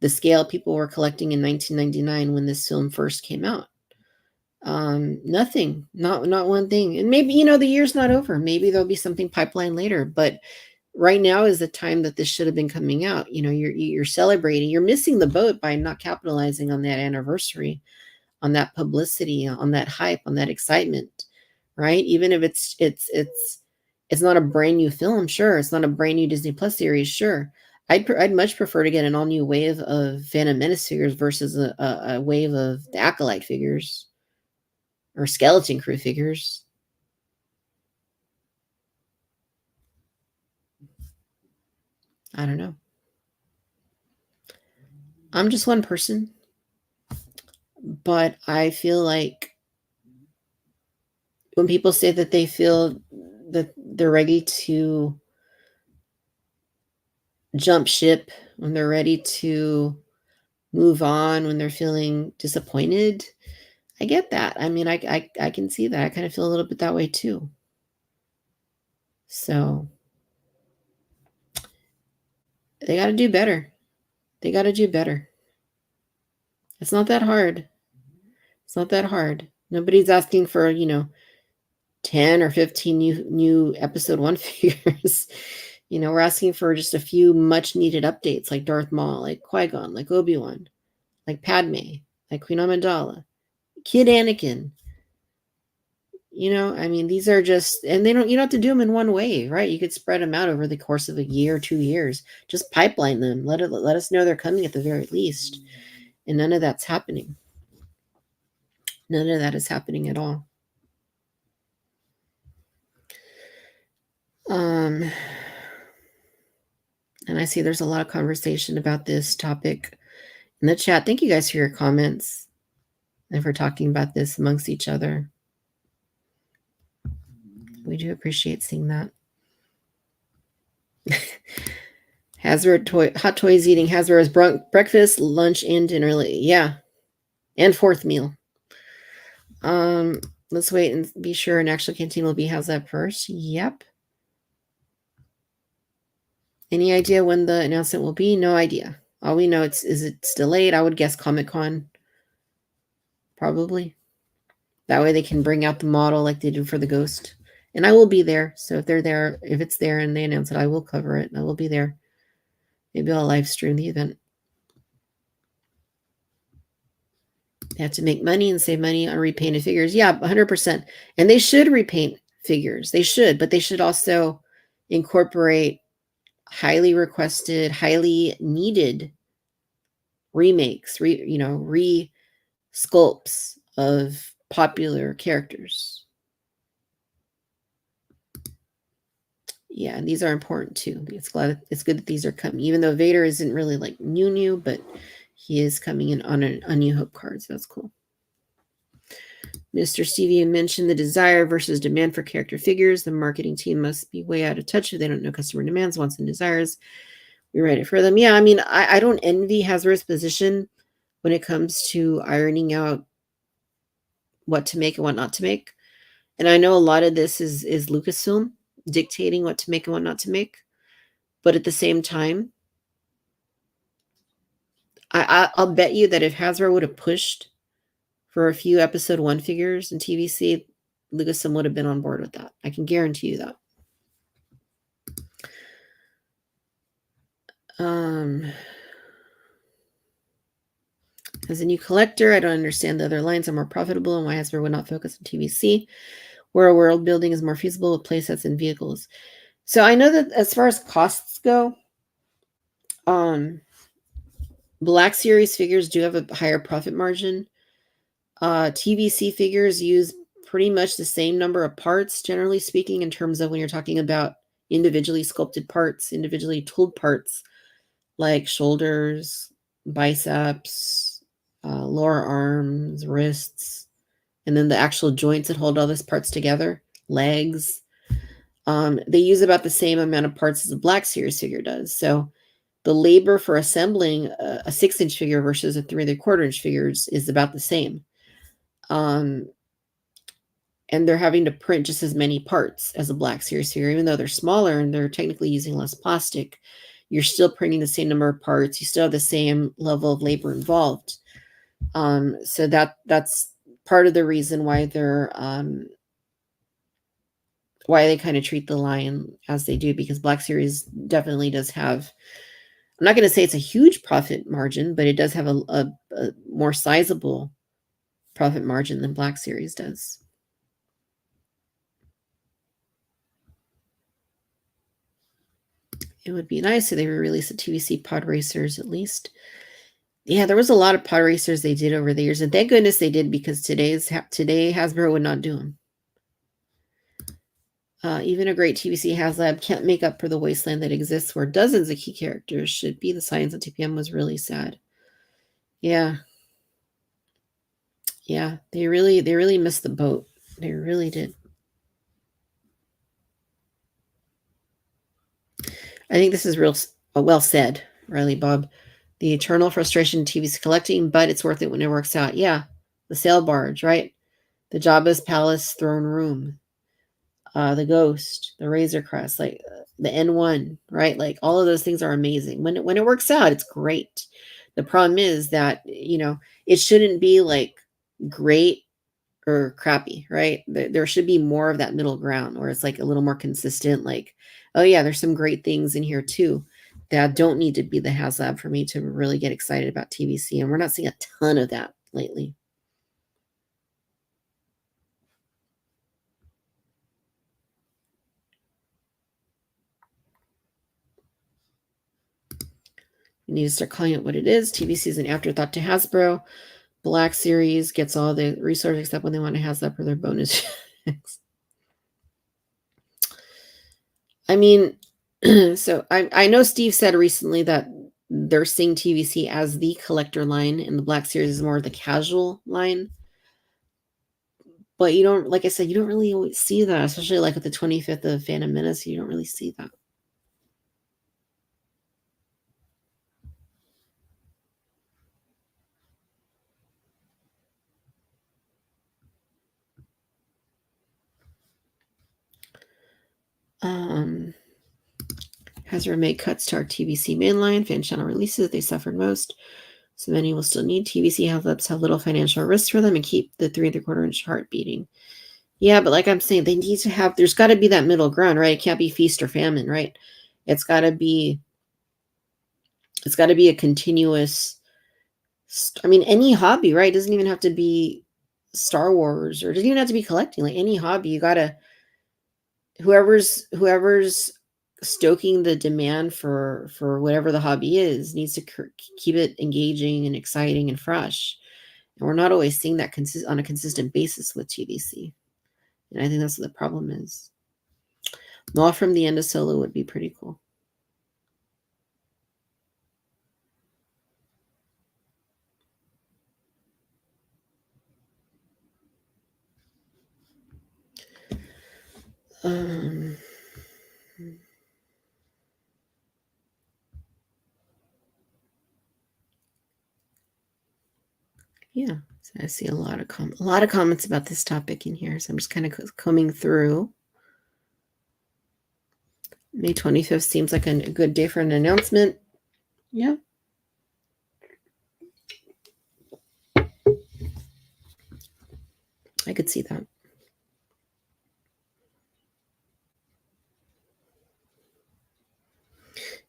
the scale people were collecting in 1999 when this film first came out. Nothing, not one thing. And maybe, you know, the year's not over. Maybe there'll be something pipeline later, but right now is the time that this should have been coming out. You know, you're celebrating, you're missing the boat by not capitalizing on that anniversary, on that publicity, on that hype, on that excitement, right? Even if it's not a brand new film, sure. It's not a brand new Disney Plus series, sure. I'd much prefer to get an all new wave of Phantom Menace figures versus a wave of the Acolyte figures or Skeleton Crew figures. I don't know. I'm just one person, but I feel like when people say that they feel that they're ready to jump ship, when they're ready to move on, when they're feeling disappointed, I get that. I mean, I can see that. I kind of feel a little bit that way too. So they got to do better. They got to do better. It's not that hard. It's not that hard. Nobody's asking for, you know, 10 or 15 new episode 1 figures. You know, we're asking for just a few much needed updates like Darth Maul, like Qui-Gon, like Obi-Wan, like Padme, like Queen Amidala, Kid Anakin. You know, I mean, these are just, and you don't have to do them in one wave, right? You could spread them out over the course of a year, 2 years. Just pipeline them. Let us know they're coming at the very least. And none of that's happening. None of that is happening at all. And I see there's a lot of conversation about this topic in the chat. Thank you guys for your comments and for talking about this amongst each other. We do appreciate seeing that. Hasbro Hot Toys eating Hasbro's breakfast, lunch, and dinner. Yeah. And fourth meal. Let's wait and be sure an actual Cantina will be. How's that first? Yep. Any idea when the announcement will be? No idea. All we know is it's delayed. I would guess Comic-Con. Probably. That way they can bring out the model like they did for the Ghost. And I will be there. So if they're there, if it's there and they announce it, I will cover it. I will be there. Maybe I'll live stream the event. They have to make money and save money on repainted figures. Yeah, 100%. And they should repaint figures. They should, but they should also incorporate highly requested, highly needed remakes, re-sculpts of popular characters. Yeah, and these are important too. It's good that these are coming, even though Vader isn't really like new, but he is coming in on a New Hope card, so that's cool. Mr. Stevie mentioned the desire versus demand for character figures. The marketing team must be way out of touch if they don't know customer demands, wants, and desires. We write it for them. Yeah, I mean, I don't envy Hasbro's position when it comes to ironing out what to make and what not to make. And I know a lot of this is Lucasfilm dictating what to make and what not to make. But at the same time, I'll bet you that if Hasbro would have pushed for a few episode 1 figures in TVC, Lucasfilm would have been on board with that. I can guarantee you that. As a new collector, I don't understand the other lines are more profitable and why Hasbro would not focus on TVC, where world building is more feasible with playsets and vehicles. So I know that as far as costs go, Black Series figures do have a higher profit margin. TVC figures use pretty much the same number of parts, generally speaking, in terms of when you're talking about individually sculpted parts, individually tooled parts, like shoulders, biceps, lower arms, wrists, and then the actual joints that hold all these parts together, legs. They use about the same amount of parts as a Black Series figure does. So the labor for assembling a 6-inch figure versus a 3 1/4-inch figures is about the same. And they're having to print just as many parts as a Black Series figure, even though they're smaller and they're technically using less plastic. You're still printing the same number of parts. You still have the same level of labor involved. So that's part of the reason why why they kind of treat the line as they do, because Black Series definitely does have, I'm not going to say it's a huge profit margin, but it does have a more sizable profit margin than Black Series does. It would be nice if they would release a TVC pod racers at least. Yeah, there was a lot of pod racers they did over the years, and thank goodness they did, because today Hasbro would not do them. Even a great TVC HasLab can't make up for the wasteland that exists where dozens of key characters should be. The science of TPM was really sad. Yeah. Yeah, they really missed the boat. They really did. I think this is real well said, Riley Bob. The eternal frustration TV's collecting, but it's worth it when it works out. Yeah, the sail barge, right? The Jabba's palace throne room, the ghost, the Razor Crest, like the N1, right? Like all of those things are amazing. When it works out, it's great. The problem is that it shouldn't be like great or crappy, right? There should be more of that middle ground where it's like a little more consistent. Like, oh yeah, there's some great things in here too that don't need to be the HasLab for me to really get excited about TVC. And we're not seeing a ton of that lately. You need to start calling it what it is. TVC is an afterthought to Hasbro. Black Series gets all the resources except when they want to HasLab for their bonus checks. I mean, so I know Steve said recently that they're seeing TVC as the collector line and the Black Series is more of the casual line. But you don't, like I said, you don't really always see that, especially like at the 25th of Phantom Menace, you don't really see that. Hasbro made cuts to our TVC mainline. Fan channel releases, they suffered most. So many will still need TVC. Have little financial risk for them and keep the 3 3/4-inch heart beating. Yeah, but like I'm saying, they need to have, there's got to be that middle ground, right? It can't be feast or famine, right? It's got to be a continuous, I mean, any hobby, right? It doesn't even have to be Star Wars, or it doesn't even have to be collecting. Like any hobby, you got to, whoever's stoking the demand for whatever the hobby is needs to keep it engaging and exciting and fresh. And we're not always seeing that on a consistent basis with TVC. And I think that's what the problem is. Maw from the end of Solo would be pretty cool. Yeah, so I see a lot of comments about this topic in here, so I'm just kind of combing through. May 25th seems like a good day for an announcement. Yeah. I could see that.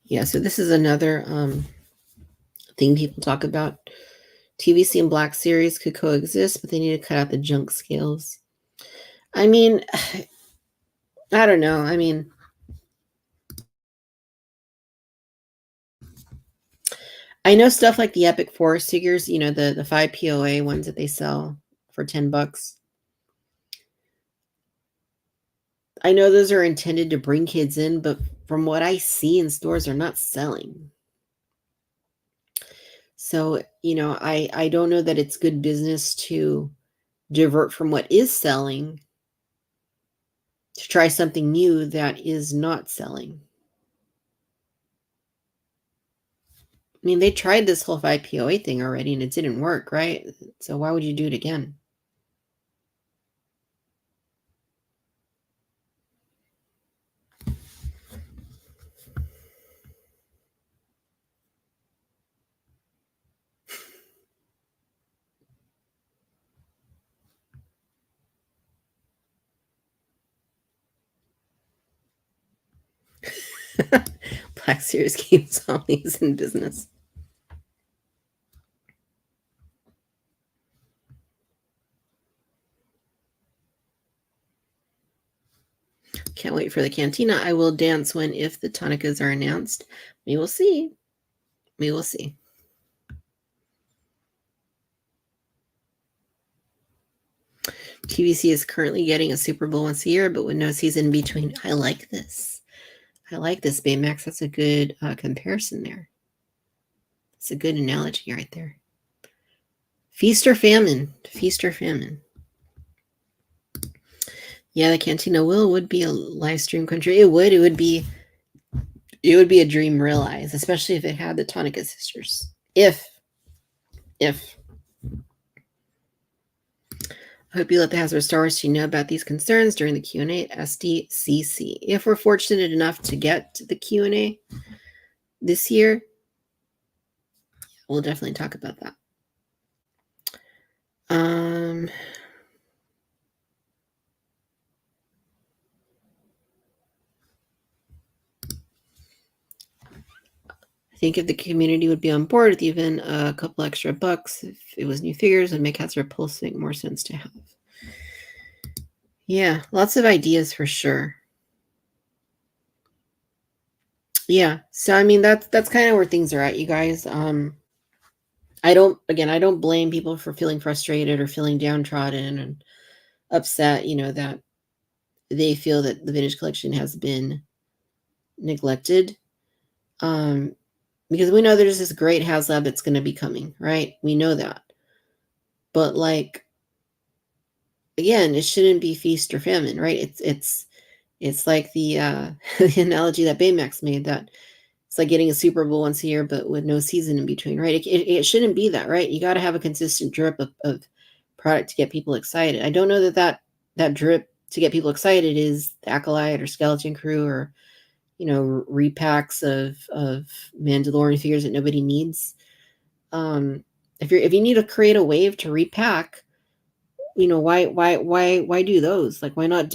Yeah, so this is another thing people talk about. TVC and Black Series could coexist, but they need to cut out the junk scales. I mean, I don't know. I mean, I know stuff like the Epic Forest figures, you know, the 5 POA ones that they sell for $10. I know those are intended to bring kids in, but from what I see in stores, they're not selling. So, you know, I don't know that it's good business to divert from what is selling to try something new that is not selling. I mean, they tried this whole 5 POA thing already and it didn't work, right? So why would you do it again? Black Series keeps always in business. Can't wait for the Cantina. I will dance when if the tonicas are announced. We will see. We will see. TVC is currently getting a Super Bowl once a year, but with no season in between. I like this. I like this, Baymax. That's a good comparison there. It's a good analogy right there. Feast or famine. Feast or famine. Yeah, the Cantina would be a live stream country. It would be a dream realized, especially if it had the Tonica sisters. If I hope you let the Hasbro Star Wars team know about these concerns during the Q&A at SDCC. If we're fortunate enough to get to the Q&A this year, we'll definitely talk about that. I think if the community would be on board with even a couple extra bucks, if it was new figures, and make Hasbro Pulse make more sense to have. Yeah, lots of ideas for sure. Yeah, so I mean that's kind of where things are at, you guys. I don't blame people for feeling frustrated or feeling downtrodden and upset, you know, that they feel that the vintage collection has been neglected. Because we know there's this great HasLab that's going to be coming, right? We know that. But like, again, it shouldn't be feast or famine, right? It's like the the analogy that Baymax made, that it's like getting a Super Bowl once a year, but with no season in between, right? It shouldn't be that, right? You got to have a consistent drip of product to get people excited. I don't know that drip to get people excited is the Acolyte or Skeleton Crew or, you know, repacks of Mandalorian figures that nobody needs. If you need to create a wave to repack, you know, why do those? Like, why not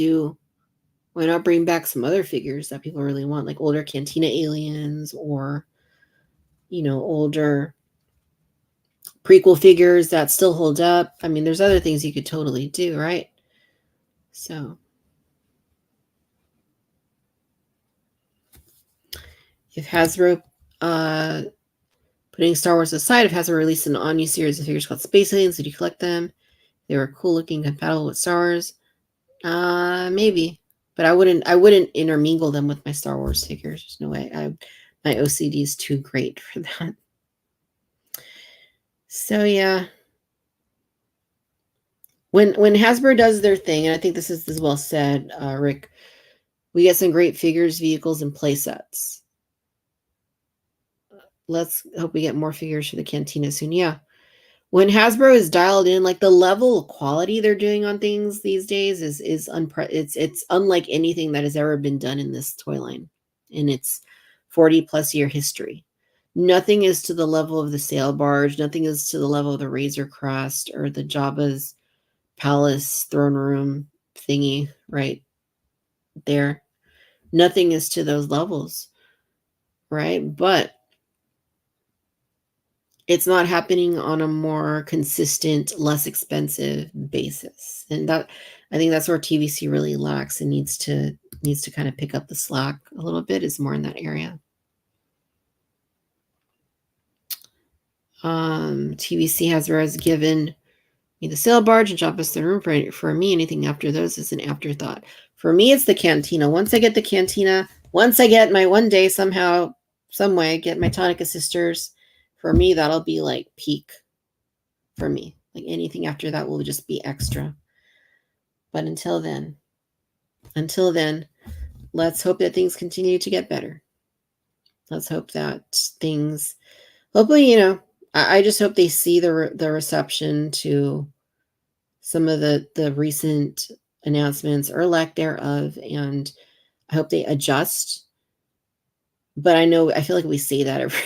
bring back some other figures that people really want, like older Cantina aliens or, you know, older prequel figures that still hold up. I mean, there's other things you could totally do, right? So if Hasbro, putting Star Wars aside, if Hasbro released an all-new series of figures called Space Aliens, did you collect them? They were cool looking, compatible with Star Wars. Maybe, but I wouldn't intermingle them with my Star Wars figures. There's no way. My OCD is too great for that. So yeah, when Hasbro does their thing, and I think this is well said, Rick, we get some great figures, vehicles, and play sets. Let's hope we get more figures for the Cantina soon. Yeah. When Hasbro is dialed in, like the level of quality they're doing on things these days is it's unlike anything that has ever been done in this toy line in its 40 plus year history. Nothing is to the level of the sail barge. Nothing is to the level of the Razor Crest or the Jabba's palace throne room thingy right there. Nothing is to those levels, right? But it's not happening on a more consistent, less expensive basis. And that, I think that's where TVC really lacks and needs to kind of pick up the slack a little bit, is more in that area. TVC has given me the sail barge and drop us the room. For me, anything after those is an afterthought. For me, it's the Cantina. Once I get the Cantina, once I get my one day somehow, some way, get my Tonica Sisters, for me, that'll be like peak for me. Like anything after that will just be extra. But until then, let's hope that things continue to get better. Let's hope that things, hopefully, I just hope they see the reception to some of the recent announcements or lack thereof, and I hope they adjust. But I feel like we say that every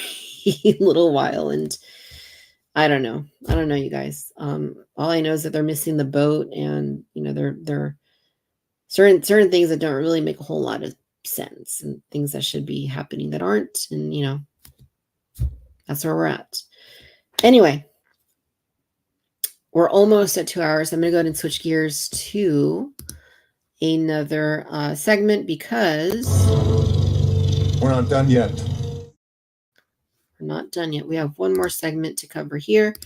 little while, and I don't know, you guys. All I know is that they're missing the boat, and they're certain things that don't really make a whole lot of sense, and things that should be happening that aren't, and that's where we're at. Anyway, we're almost at 2 hours. I'm going to go ahead and switch gears to another segment because we're not done yet. We're not done yet. We have one more segment to cover here.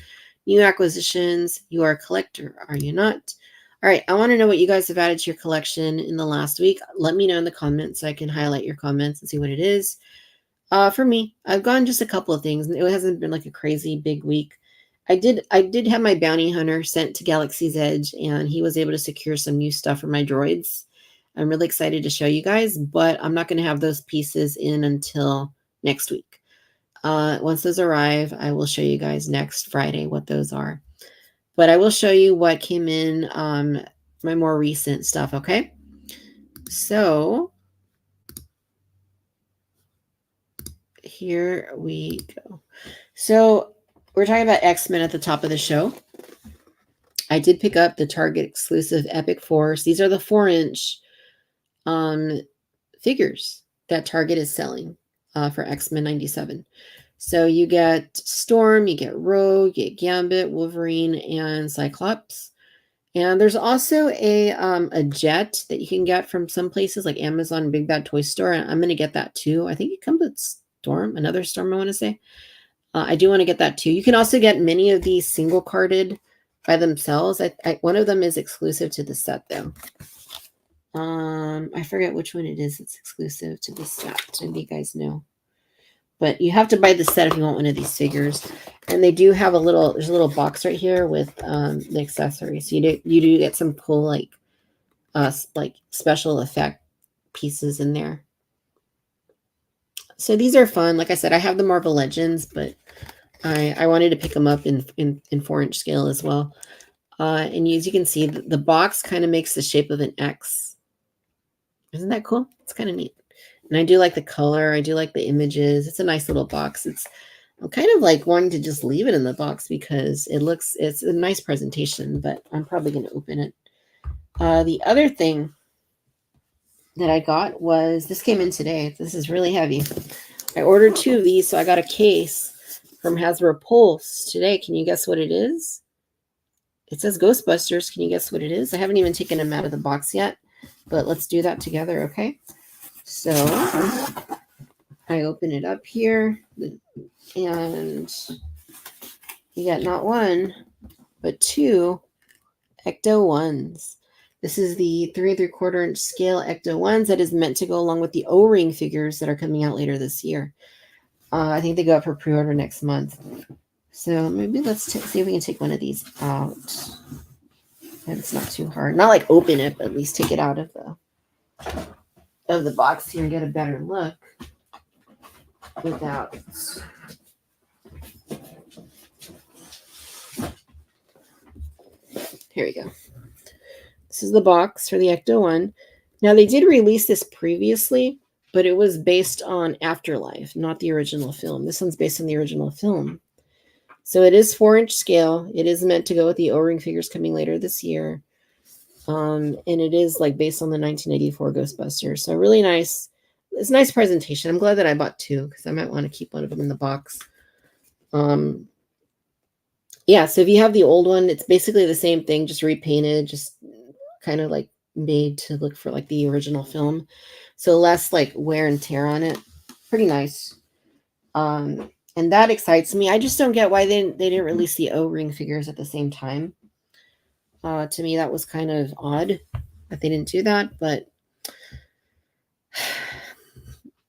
New acquisitions. You are a collector, are you not? All right. I want to know what you guys have added to your collection in the last week. Let me know in the comments so I can highlight your comments and see what it is. For me, I've gone just a couple of things. It hasn't been like a crazy big week. I did have my bounty hunter sent to Galaxy's Edge, and he was able to secure some new stuff for my droids. I'm really excited to show you guys, but I'm not going to have those pieces in until next week. Once those arrive, I will show you guys next Friday what those are. But I will show you what came in, my more recent stuff, okay? So here we go. So we're talking about X-Men at the top of the show. I did pick up the Target exclusive Epic Force. These are the 4-inch figures that Target is selling for X-Men 97. So you get Storm, you get Rogue, you get Gambit, Wolverine, and Cyclops. And there's also a jet that you can get from some places like Amazon and Big Bad Toy Store. And I'm going to get that too. I think it comes with Storm, another Storm I want to say. I do want to get that too. You can also get many of these single carded by themselves. One of them is exclusive to the set though. I forget which one it is. It's exclusive to the set. Maybe you guys know. But you have to buy the set if you want one of these figures. And they do have there's a little box right here with the accessories. So you do get some cool like special effect pieces in there. So these are fun. Like I said, I have the Marvel Legends, but I wanted to pick them up in 4-inch scale as well. And as you can see, the box kind of makes the shape of an X. Isn't that cool? It's kind of neat. And I do like the color. I do like the images. It's a nice little box. I'm kind of like wanting to just leave it in the box because it's a nice presentation, but I'm probably going to open it. The other thing that I got was, this came in today. This is really heavy. I ordered 2 of these, so I got a case from Hasbro Pulse today. Can you guess what it is? It says Ghostbusters. Can you guess what it is? I haven't even taken them out of the box yet, but let's do that together, okay? So I open it up here, and you got not 1, but 2 Ecto 1s. This is the 3 3/4-inch scale Ecto 1s that is meant to go along with the O-ring figures that are coming out later this year. I think they go up for pre-order next month. So maybe let's see if we can take one of these out. And it's not too hard. Not like open it, but at least take it out of the box here and get a better look without. Here we go. This is the box for the Ecto 1. Now, they did release this previously, but it was based on Afterlife, not the original film. This one's based on the original film. So it is 4-inch scale. It is meant to go with the O-ring figures coming later this year. And it is like based on the 1984 Ghostbusters. So really nice. it's a nice presentation. I'm glad that I bought two because I might want to keep one of them in the box. Yeah, so if you have the old one, it's basically the same thing, just repainted, just kind of like made to look for like the original film. So less like wear and tear on it. Pretty nice. And that excites me. I just don't get why they didn't release the O-ring figures at the same time. To me, that was kind of odd that they didn't do that, but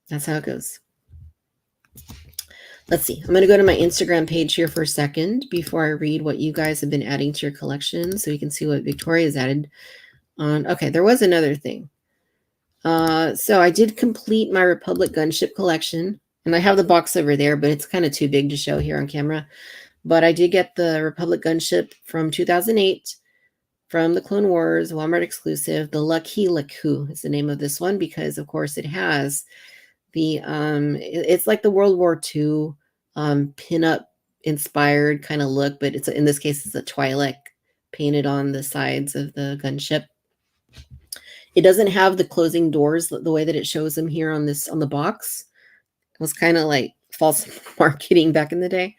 that's how it goes. Let's see. I'm going to go to my Instagram page here for a second before I read what you guys have been adding to your collection so you can see what Victoria's added on. Okay, there was another thing. So I did complete my Republic Gunship collection, and I have the box over there, but it's kind of too big to show here on camera. But I did get the Republic Gunship from 2008 from the Clone Wars Walmart exclusive. The Lucky Laku is the name of this one because, of course, it has the it's like the World War II pinup inspired kind of look, but it's in this case it's a Twi'lek painted on the sides of the gunship. It doesn't have the closing doors the way that it shows them here on the box. It was kind of like false marketing back in the day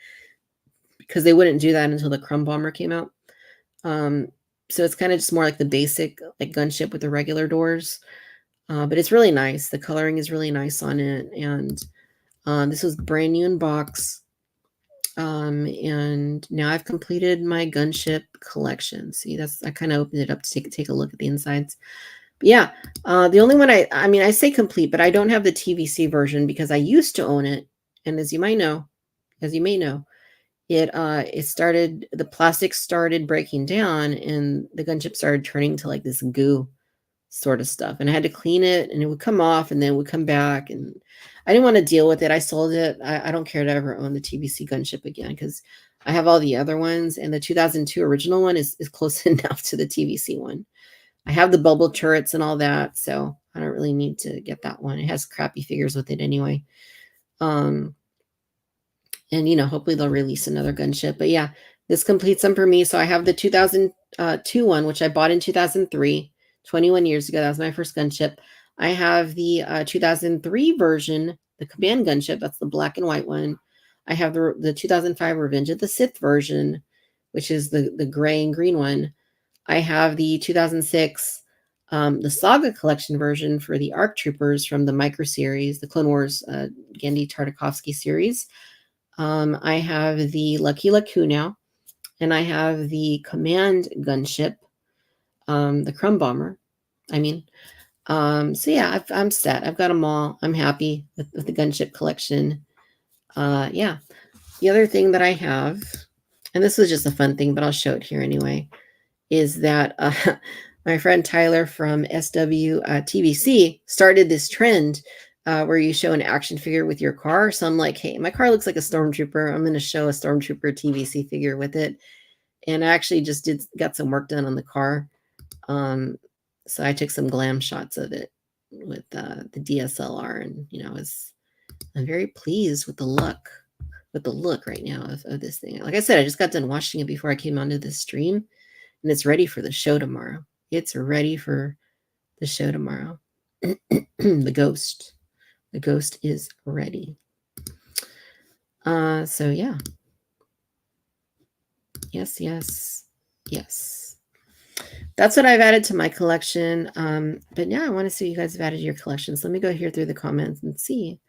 because they wouldn't do that until the Crumb Bomber came out. So it's kind of just more like the basic like gunship with the regular doors. But it's really nice. The coloring is really nice on it. And this was brand new in box. And now I've completed my gunship collection. See, I kind of opened it up to take a look at the insides. But yeah, the only one I mean, I say complete, but I don't have the TVC version because I used to own it. And as you may know, the plastic started breaking down and the gunship started turning to like this goo sort of stuff. And I had to clean it and it would come off and then it would come back. And I didn't want to deal with it. I sold it. I don't care to ever own the TVC gunship again because I have all the other ones. And the 2002 original one is close enough to the TVC one. I have the bubble turrets and all that. So I don't really need to get that one. It has crappy figures with it anyway. And, hopefully they'll release another gunship. But yeah, this completes them for me. So I have the 2002 one, which I bought in 2003, 21 years ago. That was my first gunship. I have the 2003 version, the Command gunship. That's the black and white one. I have the 2005 Revenge of the Sith version, which is the gray and green one. I have the 2006 the Saga Collection version for the ARC Troopers from the Micro series, the Clone Wars Genndy Tartakovsky series. I have the Lucky Laku now, and I have the Command gunship, the Crumb Bomber. So yeah, I'm set. I've got them all. I'm happy with the gunship collection. Yeah. The other thing that I have, and this was just a fun thing, but I'll show it here anyway, is that my friend Tyler from SW TVC started this trend where you show an action figure with your car. So I'm like, hey, my car looks like a Stormtrooper. I'm going to show a Stormtrooper TVC figure with it. And I actually just got some work done on the car. So I took some glam shots of it with the DSLR, and I'm very pleased with the look right now of this thing. Like I said, I just got done watching it before I came onto this stream, and it's ready for the show tomorrow. It's ready for the show tomorrow. The ghost is ready. So yeah. Yes. That's what I've added to my collection. But yeah, I want to see what you guys have added to your collections. Let me go here through the comments and see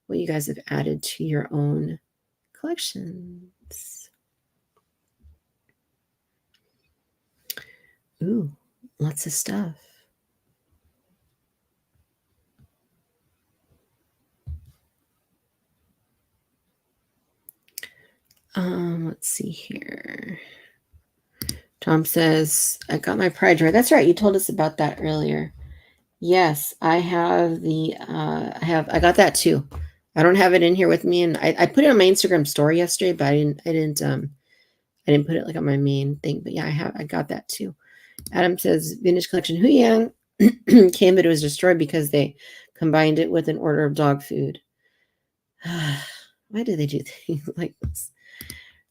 what you guys have added to your own collections. Ooh, lots of stuff. Let's see here. Tom says, I got my pride droid. That's right. You told us about that earlier. Yes, I have I got that too. I don't have it in here with me. And I put it on my Instagram story yesterday, but I didn't put it like on my main thing. But yeah, I got that too. Adam says, vintage collection Huyang came, but it was destroyed because they combined it with an order of dog food. Why do they do things like this?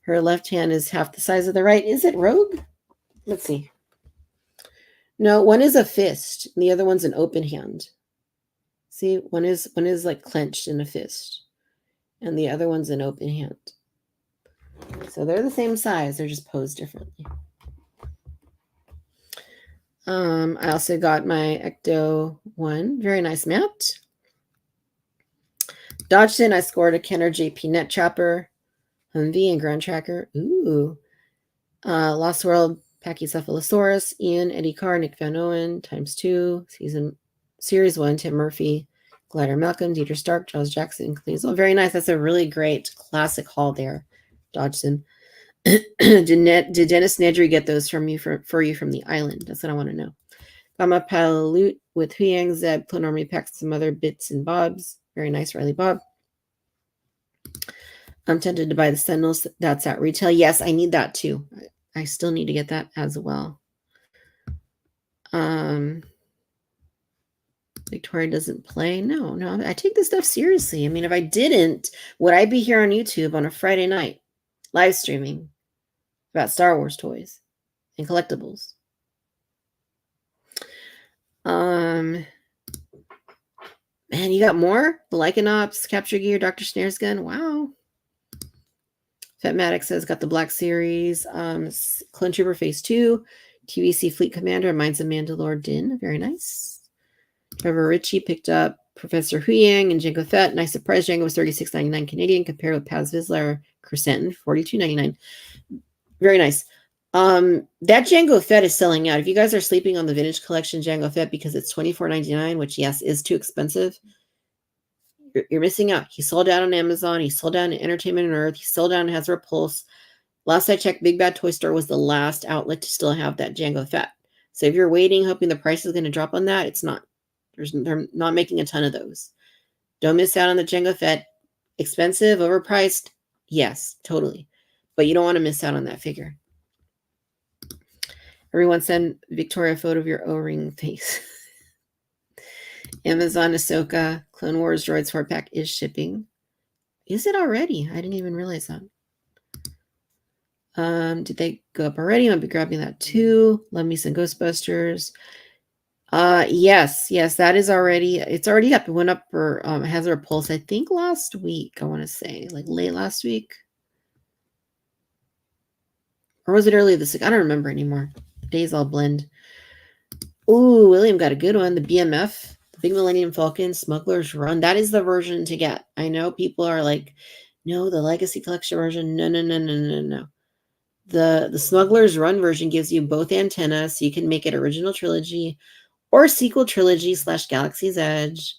Her left hand is half the size of the right. Is it Rogue? Let's see. No, one is a fist, and the other one's an open hand. See, one is like clenched in a fist, and the other one's an open hand. So they're the same size, they're just posed differently. I also got my Ecto one, very nice mat. Dodgson, I scored a Kenner JP Net Trapper, Humvee, and Ground Tracker. Ooh. Lost World, Pachycephalosaurus, Ian, Eddie Carr, Nick Van Owen, ×2, Series 1, Tim Murphy, Glider Malcolm, Dieter Stark, Charles Jackson, Cleasel. Very nice. That's a really great classic haul there, Dodgson. Did Dennis Nedry get those from you for you from the island? That's what I want to know. Got my pile of loot with Huyang, Zeb, Clone Army packs, some other bits and bobs. Very nice, Riley Bob. I'm tempted to buy the Sentinels. That's at retail. Yes, I need that too. I still need to get that as well. Victoria doesn't play. No, I take this stuff seriously. I mean, if I didn't, would I be here on YouTube on a Friday night live streaming about Star Wars toys and collectibles? Man, you got more? The Lycanops, Capture Gear, Dr. Snare's gun. Wow. Fatmatic says got the Black Series, Clone Trooper Phase 2, TVC Fleet Commander, Mines of Mandalore Din. Very nice. Trevor Ritchie picked up Professor Huyang and Jango Fett. Nice surprise. Jango was $36.99 Canadian compared with Paz Vizsla Crescentin, $42.99. Very nice. That Jango Fett is selling out. If you guys are sleeping on the vintage collection Jango Fett because it's $24.99, which yes is too expensive, you're missing out. He sold out on Amazon. He sold out on Entertainment and Earth. He sold out on Hasbro Pulse. Last I checked, Big Bad Toy Store was the last outlet to still have that Jango Fett. So if you're waiting, hoping the price is going to drop on that, it's not. They're not making a ton of those. Don't miss out on the Jango Fett. Expensive, overpriced. Yes, totally. But you don't want to miss out on that figure. Everyone send Victoria a photo of your O-ring face. Amazon Ahsoka Clone Wars Droids 4-pack is shipping. Is it already? I didn't even realize that. Did they go up already? I'll be grabbing that too. Love me some Ghostbusters. Yes, that is already. It's already up. It went up for Hasbro Pulse. I think last week. I want to say like late last week, or was it early this week? I don't remember anymore. Days all blend. Ooh, William got a good one. The BMF. Big Millennium Falcon, Smuggler's Run. That is the version to get. I know people are like, no, the Legacy Collection version. No. The Smuggler's Run version gives you both antennas, so you can make it original trilogy or sequel trilogy / Galaxy's Edge.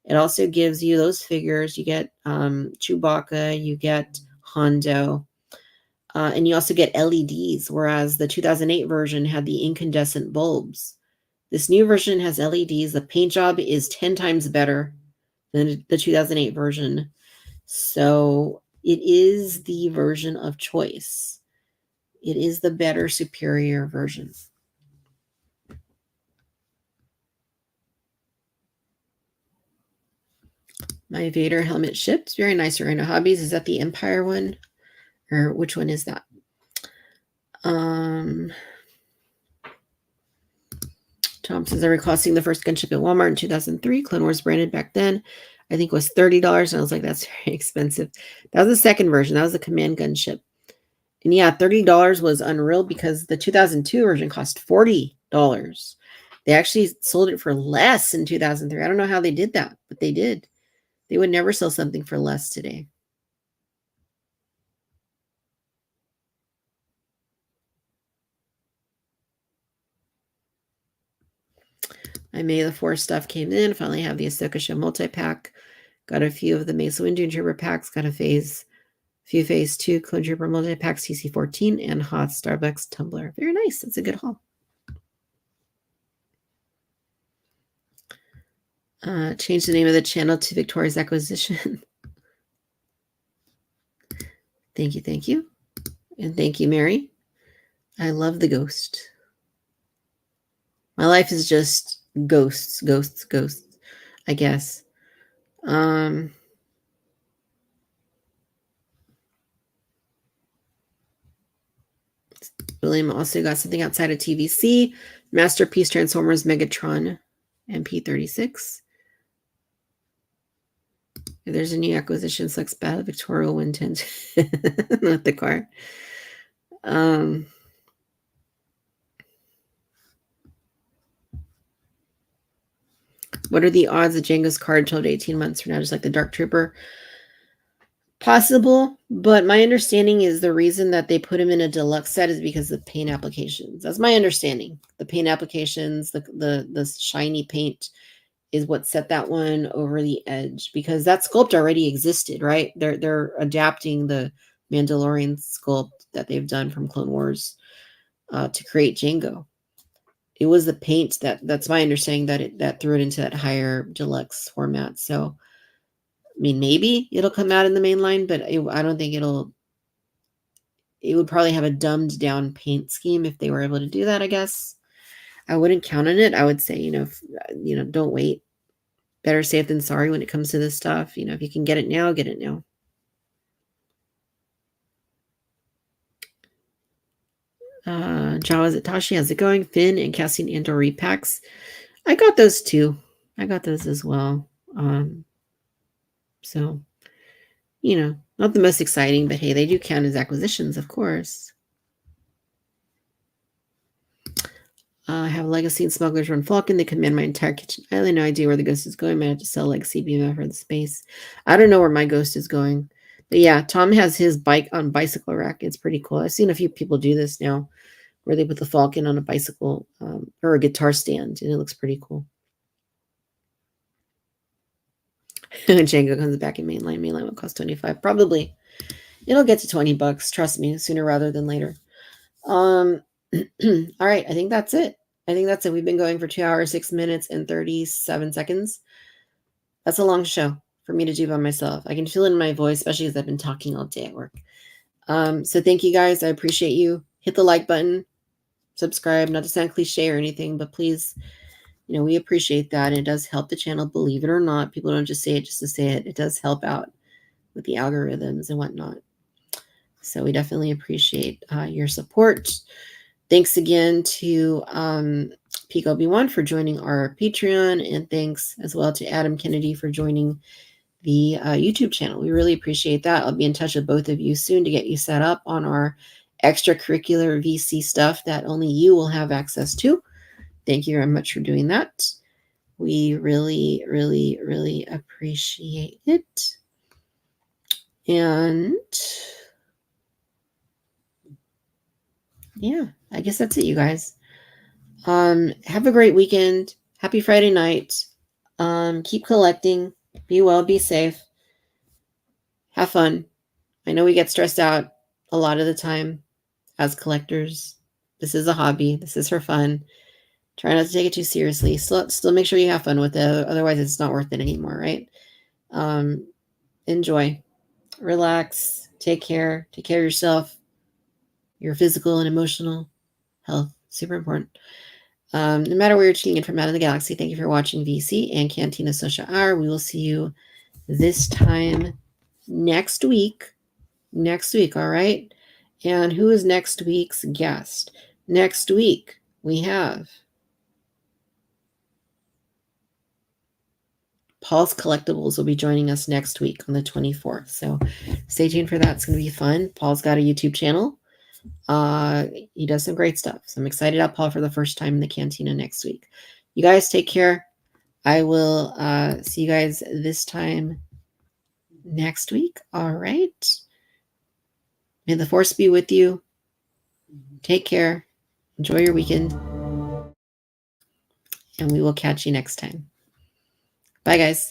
It also gives you those figures. You get Chewbacca, you get Hondo, and you also get LEDs, whereas the 2008 version had the incandescent bulbs. This new version has LEDs. The paint job is 10 times better than the 2008 version. So it is the version of choice. It is the better, superior version. My Vader helmet shipped. Very nice. Rhino Hobbies. Is that the Empire one? Or which one is that? Tom says, I recall seeing the first gunship at Walmart in 2003. Clone Wars branded back then. I think it was $30. And I was like, that's very expensive. That was the second version. That was the command gunship. And yeah, $30 was unreal because the 2002 version cost $40. They actually sold it for less in 2003. I don't know how they did that, but they did. They would never sell something for less today. My May the 4th stuff came in. Finally have the Ahsoka Show multi-pack. Got a few of the Mace Windu Trooper packs. Got a few phase 2 Clone Trooper multi-packs, TC14, and Hot Starbucks tumbler. Very nice. That's a good haul. Change the name of the channel to Victoria's Acquisition. Thank you. And thank you, Mary. I love the ghost. My life is just ghosts, I guess. William also got something outside of TVC. Masterpiece Transformers Megatron MP36. If there's a new acquisition, looks bad. Victoria will win 10. Not the car. What are the odds of Django's card until 18 months from now, just like the Dark Trooper? Possible, but my understanding is the reason that they put him in a deluxe set is because of paint applications. That's my understanding. The paint applications, the shiny paint is what set that one over the edge, because that sculpt already existed, right? They're adapting the Mandalorian sculpt that they've done from Clone Wars to create Django. It was the paint that's my understanding that threw it into that higher deluxe format. So, I mean, maybe it'll come out in the main line, but I don't think it would probably have a dumbed down paint scheme if they were able to do that, I guess. I wouldn't count on it. I would say, don't wait. Better safe than sorry when it comes to this stuff. If you can get it now, get it now. Jawa Zatashi, how's it going? Finn and Cassian Andor repacks. I got those too. I got those as well. So, not the most exciting, but hey, they do count as acquisitions, of course. I have Legacy and Smugglers Run Falcon. They command my entire kitchen. I have no idea where the ghost is going. I might have to sell Legacy BMF for the space. I don't know where my ghost is going. But yeah, Tom has his bike on bicycle rack. It's pretty cool. I've seen a few people do this now, where they put the Falcon on a bicycle or a guitar stand, and it looks pretty cool. Django comes back in mainline. Mainline will cost $25. Probably. It'll get to $20. Trust me, sooner rather than later. All right, I think that's it. We've been going for 2 hours, 6 minutes, and 37 seconds. That's a long show for me to do by myself. I can feel it in my voice, especially because I've been talking all day at work. So thank you guys. I appreciate you. Hit the like button, subscribe, not to sound cliche or anything, but please, we appreciate that. And it does help the channel, believe it or not. People don't just say it just to say it. It does help out with the algorithms and whatnot. So we definitely appreciate your support. Thanks again to Peak Obi-Wan for joining our Patreon, and thanks as well to Adam Kennedy for joining the YouTube channel. We really appreciate that. I'll be in touch with both of you soon to get you set up on our extracurricular VC stuff that only you will have access to. Thank you very much for doing that. We really, really, really appreciate it. And yeah, I guess that's it, you guys. Have a great weekend. Happy Friday night. Keep collecting. Be well, be safe. Have fun. I know we get stressed out a lot of the time as collectors. This is a hobby. This is for fun. Try not to take it too seriously. Still make sure you have fun with it. Otherwise, it's not worth it anymore, right? Enjoy. Relax. Take care. Take care of yourself. Your physical and emotional health. Super important. No matter where you're tuning in from out of the galaxy, thank you for watching VC and Cantina Social Hour. We will see you this time next week. All right? And who is next week's guest? Next week, we have Paul's Collectibles will be joining us next week on the 24th. So stay tuned for that. It's going to be fun. Paul's got a YouTube channel. He does some great stuff. So I'm excited about Paul for the first time in the Cantina next week. You guys take care. I will see you guys this time next week. All right. May the force be with you. Take care. Enjoy your weekend. And we will catch you next time. Bye, guys.